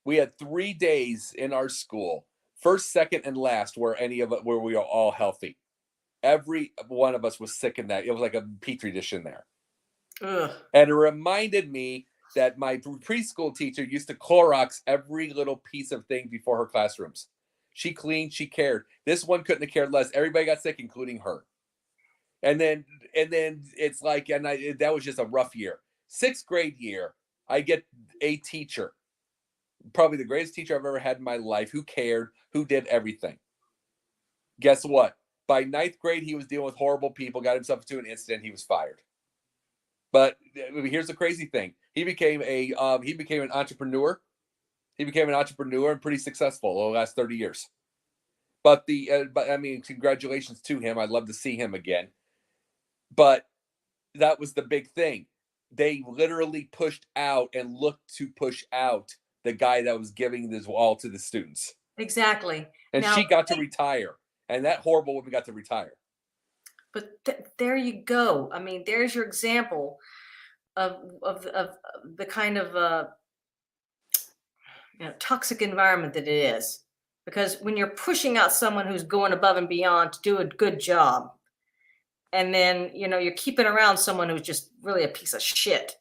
We had 3 days in our school, first, second, and last, where we were all healthy. Every one of us was sick in that. It was like a petri dish in there. Ugh. And it reminded me that my preschool teacher used to Clorox every little piece of thing before her classrooms. She cleaned, she cared. This one couldn't have cared less. Everybody got sick, including her. And then it's like, that was just a rough year. 6th grade year, I get a teacher, probably the greatest teacher I've ever had in my life, who cared, who did everything. Guess what? By 9th grade, he was dealing with horrible people, got himself into an incident, he was fired. But here's the crazy thing: he became an entrepreneur. He became an entrepreneur and pretty successful over the last 30 years. But I mean, congratulations to him. I'd love to see him again. But that was the big thing. They literally pushed out and looked to push out the guy that was giving this all to the students. Exactly. And Now, she got to retire. And that horrible woman got to retire. but there you go. I mean, there's your example of the kind of toxic environment that it is. Because when you're pushing out someone who's going above and beyond to do a good job, and then you're keeping around someone who's just really a piece of shit,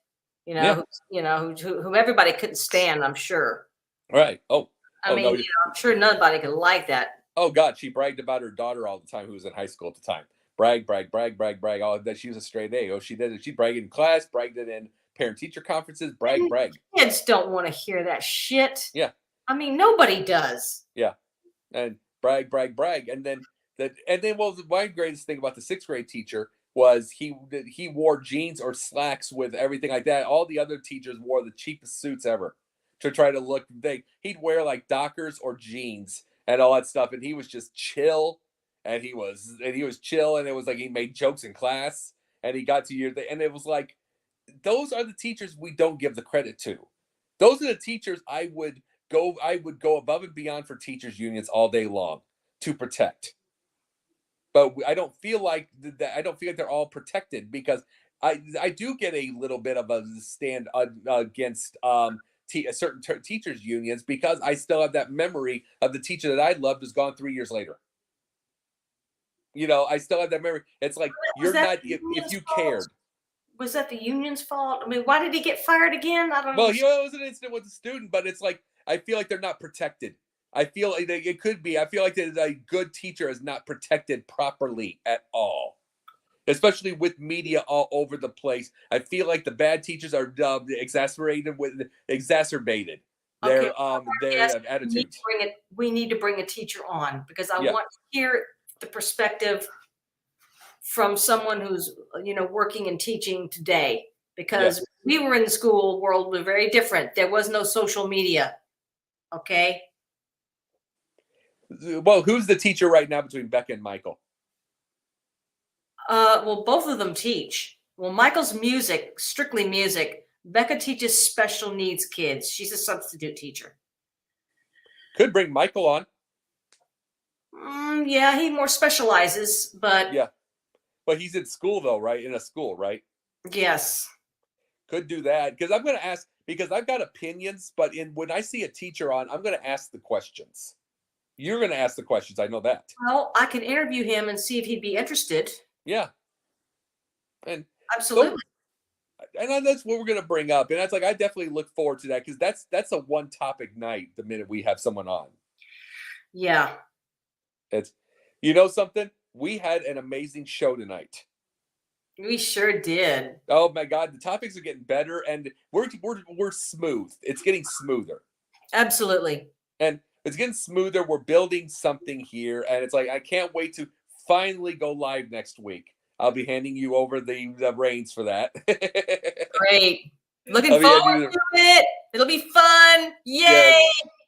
Yeah. who everybody couldn't stand, I'm sure. Right. I mean, no. I'm sure nobody could like that. Oh God, she bragged about her daughter all the time, who was in high school at the time. Brag, brag, brag, brag, brag. Oh, that she was a straight A. Oh, she did it. She bragged in class, bragged it in parent-teacher conferences. Brag, brag. Kids don't want to hear that shit. Yeah. I mean, nobody does. Yeah. And brag, brag, brag. And then well, my greatest thing about the 6th grade teacher was he wore jeans or slacks with everything like that. All the other teachers wore the cheapest suits ever to try to look big. He'd wear like Dockers or jeans and all that stuff, and he was just chill. And he was chill, and it was like he made jokes in class, and he got to your thing, and it was like, those are the teachers we don't give the credit to. Those are the teachers I would go above and beyond for teachers unions all day long to protect. But I don't feel like they're all protected, because I do get a little bit of a stand against certain teachers unions, because I still have that memory of the teacher that I loved is gone 3 years later. I still have that memory. It's like, you're not, if you cared. Was that the union's fault? I mean, why did he get fired again? I don't know. Well, it was an incident with a student, but it's like, I feel like they're not protected. I feel like it could be. I feel like a good teacher is not protected properly at all, especially with media all over the place. I feel like the bad teachers are exacerbated their attitudes. We need to bring a teacher on, because I want to hear the perspective from someone who's working and teaching today, because we were in the school world, we're very different. There was no social media. Okay. Well, who's the teacher right now between Becca and Michael? Well, both of them teach. Well, Michael's strictly music. Becca teaches special needs kids. She's a substitute teacher. Could bring Michael on. Yeah, he more specializes, but yeah. But he's in school though, right? In a school, right? Yes. Could do that, because I'm going to ask, because I've got opinions, but when I see a teacher on, I'm going to ask the questions. You're going to ask the questions. I know that. Well, I can interview him and see if he'd be interested. Yeah. And absolutely. And that's what we're going to bring up. And that's like, I definitely look forward to that, because that's a one topic night the minute we have someone on. Yeah. It's, something? We had an amazing show tonight. We sure did. Oh my God, the topics are getting better, and we're smooth. It's getting smoother. Absolutely. And it's getting smoother. We're building something here, and it's like, I can't wait to finally go live next week. I'll be handing you over the reins for that. Great. Looking forward to it. It'll be fun. Yay!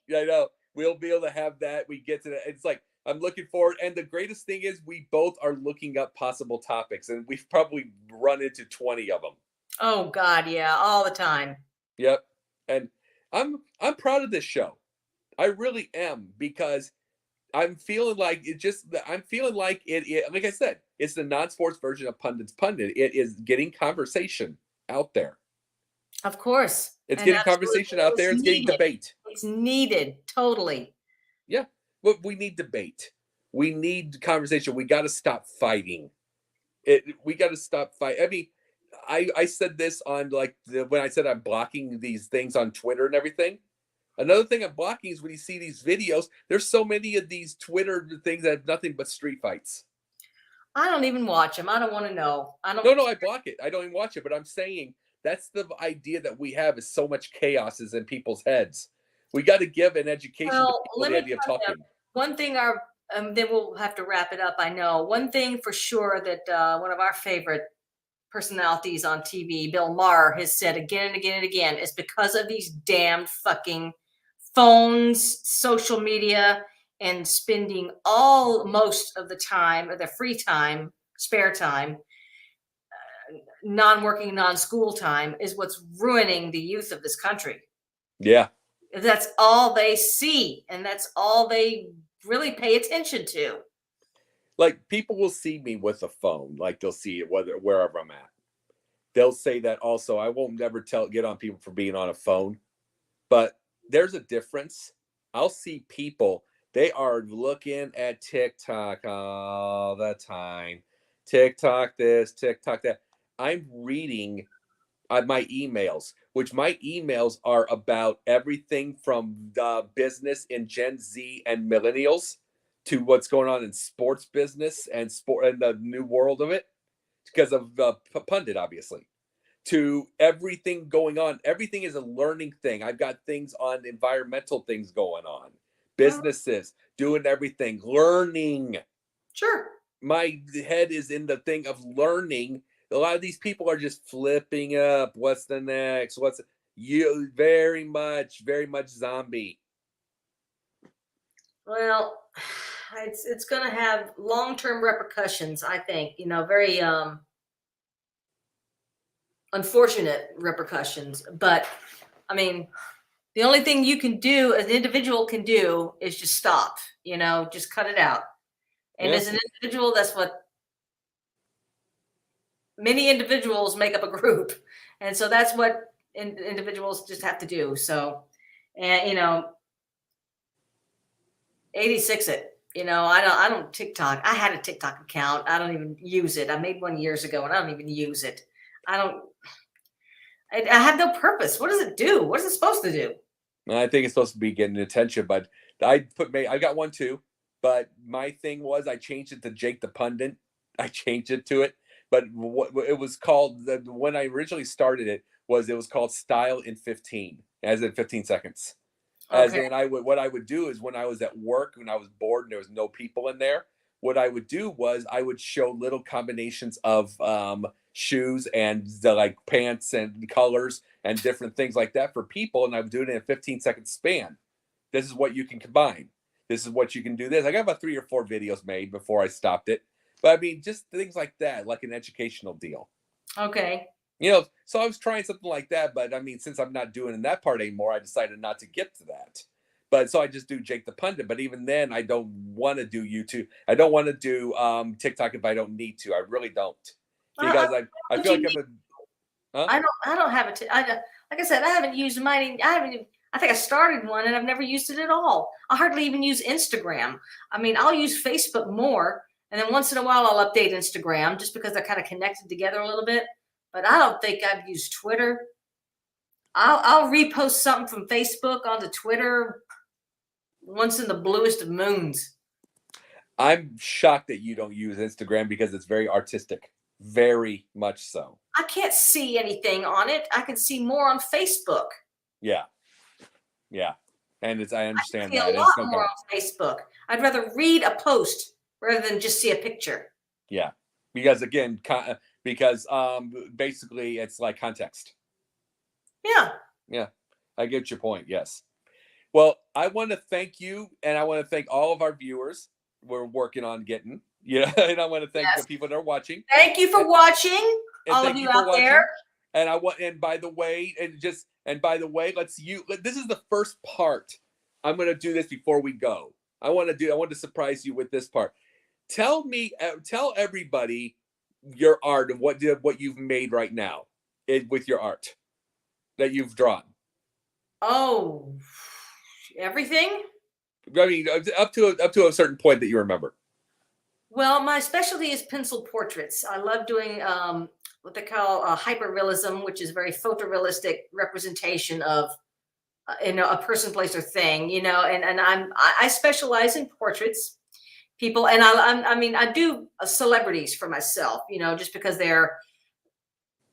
Yeah, I know. We'll be able to have that. We get to that. It's like, I'm looking forward. And the greatest thing is, we both are looking up possible topics, and we've probably run into 20 of them. Oh God, yeah, all the time. Yep. And I'm proud of this show. I really am, because I'm feeling like it, like I said, it's the non-sports version of Pundit's Pundit. It is getting conversation out there. Of course. It's And getting absolutely, conversation out it's there. It's getting needed. debate. It's needed, totally. Yeah, but we need debate. We need conversation. We got to stop fighting. We got to stop fight. I mean, I said this on like when I said I'm blocking these things on Twitter and everything. Another thing I'm blocking is when you see these videos. There's so many of these Twitter things that have nothing but street fights. I don't even watch them. I don't want to know. I don't No, I block it. I don't even watch it. But I'm saying that's the idea that we have is so much chaos is in people's heads. We got to give an education to Well, people let the me idea of tell you, talking. one thing then we'll have to wrap it up. I know one thing for sure that one of our favorite personalities on TV, Bill Maher, has said again and again and again is because of these damn fucking phones, social media, and spending most of the time, or their free time, spare time, non-working, non-school time, is what's ruining the youth of this country. Yeah. That's all they see, and that's all they really pay attention to. Like people will see me with a phone, like they'll see it wherever I'm at. They'll say that also. I won't never get on people for being on a phone, but there's a difference. I'll see people, they are looking at TikTok all the time. TikTok this, TikTok that. I'm reading my emails, which my emails are about everything from business in Gen Z and millennials to what's going on in sports business and sport and the new world of it because of pundit, obviously, to everything going on. Everything is a learning thing. I've got things on environmental things going on, businesses doing everything, learning. Sure. My head is in the thing of learning. A lot of these people are just flipping up. What's the next? What's you? Very much zombie. Well, it's going to have long-term repercussions, I think, very unfortunate repercussions. But I mean, the only thing you can do as an individual can do is just stop, just cut it out. And Yeah. as an individual, that's what many individuals make up a group. And so that's what individuals just have to do. So, and 86 it. I don't TikTok. I had a TikTok account. I don't even use it. I made one years ago and I don't even use it. I have no purpose. What does it do? What is it supposed to do? I think it's supposed to be getting attention, but I got one too. But my thing was I changed it to Jake the Pundit. I changed it to it, but what it was called when I originally started it was called Style in 15, as in 15 seconds. As Okay. in, what I would do is when I was at work, when I was bored and there was no people in there, what I would do was I would show little combinations of shoes and the like pants and colors and different things like that for people, and I would do it in a 15-second span. This is what you can combine. This is what you can do. This I got about 3 or 4 videos made before I stopped it, but I mean just things like that, like an educational deal. Okay. So I was trying something like that, but I mean, since I'm not doing that part anymore, I decided not to get to that. But so I just do Jake the Pundit. But even then, I don't want to do YouTube. I don't want to do TikTok if I don't need to. I really don't, because I feel like I'm a. Huh? I don't have it. Like I said, I haven't used mine. I think I started one and I've never used it at all. I hardly even use Instagram. I mean, I'll use Facebook more, and then once in a while I'll update Instagram just because they're kind of connected together a little bit. But I don't think I've used Twitter. I'll repost something from Facebook onto Twitter once in the bluest of moons. I'm shocked that you don't use Instagram because it's very artistic, very much so. I can't see anything on it. I can see more on Facebook. Yeah, and I understand I that. see a lot more on Facebook. I'd rather read a post rather than just see a picture. Yeah, because again, basically it's like context. Yeah, I get your point. Yes. Well, I want to thank you, and I want to thank all of our viewers. We're working on getting, and I want to thank the people that are watching. Thank you for watching, all of you out there. And by the way, this is the first part. I'm going to do this before we go. I want to surprise you with this part. Tell everybody your art and what you've made right now with your art. that you've drawn? Oh, everything? I mean, up to a certain point that you remember. Well, my specialty is pencil portraits. I love doing what they call hyperrealism, which is very photorealistic representation of a person, place, or thing. And I specialize in portraits, people, and I mean I do celebrities for myself. Just because they're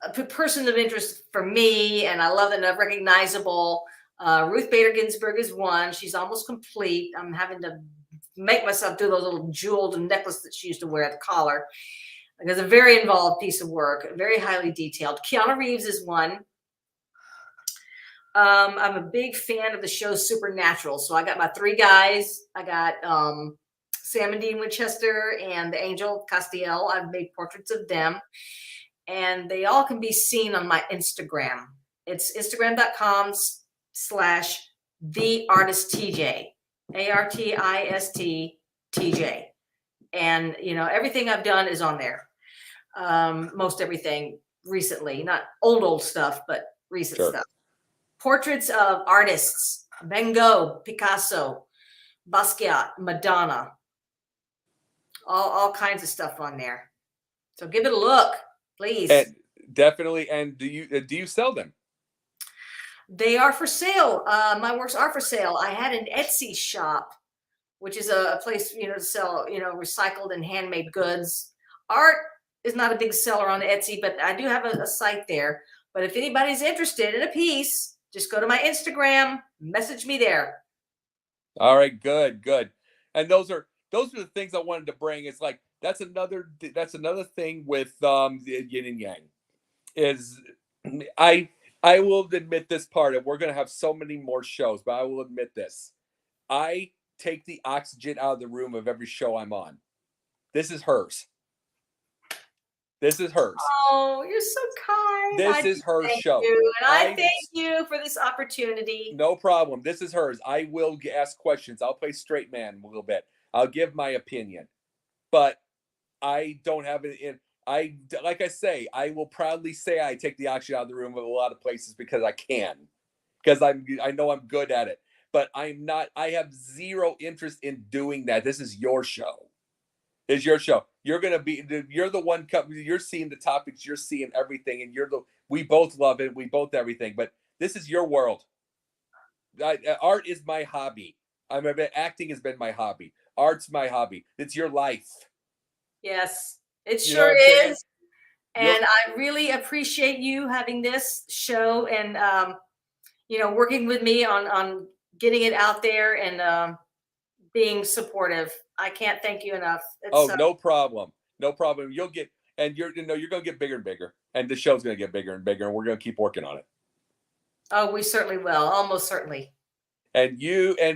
a person of interest for me, and I love that they're recognizable. Ruth Bader Ginsburg is one. She's almost complete. I'm having to make myself do those little jeweled necklace that she used to wear at the collar. Because a very involved piece of work, very highly detailed. Keanu Reeves is one. I'm a big fan of the show Supernatural. So I got my three guys. I got Sam and Dean Winchester and the Angel Castiel. I've made portraits of them. And they all can be seen on my Instagram. It's instagram.com/theartisttj. ARTISTTJ. And everything I've done is on there. Most everything recently, not old stuff, but recent stuff. Portraits of artists: Van Gogh, Picasso, Basquiat, Madonna, all kinds of stuff on there. So give it a look, please. And definitely. And do you sell them? They are for sale. My works are for sale. I had an Etsy shop, which is a place, to sell, recycled and handmade goods. Art is not a big seller on Etsy, but I do have a site there. But if anybody's interested in a piece, just go to my Instagram, message me there. All right, good. And those are the things I wanted to bring. It's like that's another thing with Yin and Yang is I will admit this part, and we're going to have so many more shows, but I will admit this. I take the oxygen out of the room of every show I'm on. This is hers. Oh, you're so kind. This is her show. And I thank you for this opportunity. No problem. This is hers. I will ask questions. I'll play straight man a little bit. I'll give my opinion. But I don't have it in. Like I say, I will proudly say I take the oxygen out of the room of a lot of places because I can. Because I know I'm good at it. But I'm not. I have zero interest in doing that. This is your show. It's your show. You're the one. You're seeing the topics. You're seeing everything, and we both love it. We both everything. But this is your world. Art is my hobby. Acting has been my hobby. Art's my hobby. It's your life. Yes, it sure is. And I really appreciate you having this show and working with me on getting it out there and being supportive. I can't thank you enough. No problem. No problem. You'll get, and you're going to get bigger and bigger, and the show's going to get bigger and bigger, and we're going to keep working on it. Oh, we certainly will. Almost certainly. And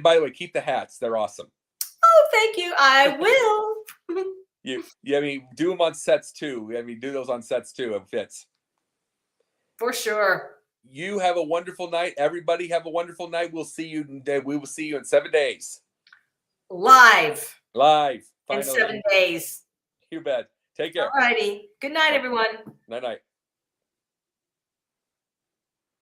by the way, keep the hats. They're awesome. Oh, thank you. I will. I mean, do them on sets too. I mean, do those on sets too. It fits. For sure. You have a wonderful night. Everybody have a wonderful night. We will see you in 7 days. Live. Finally. In 7 days. You bet. Take care. All righty. Good night, everyone. Night.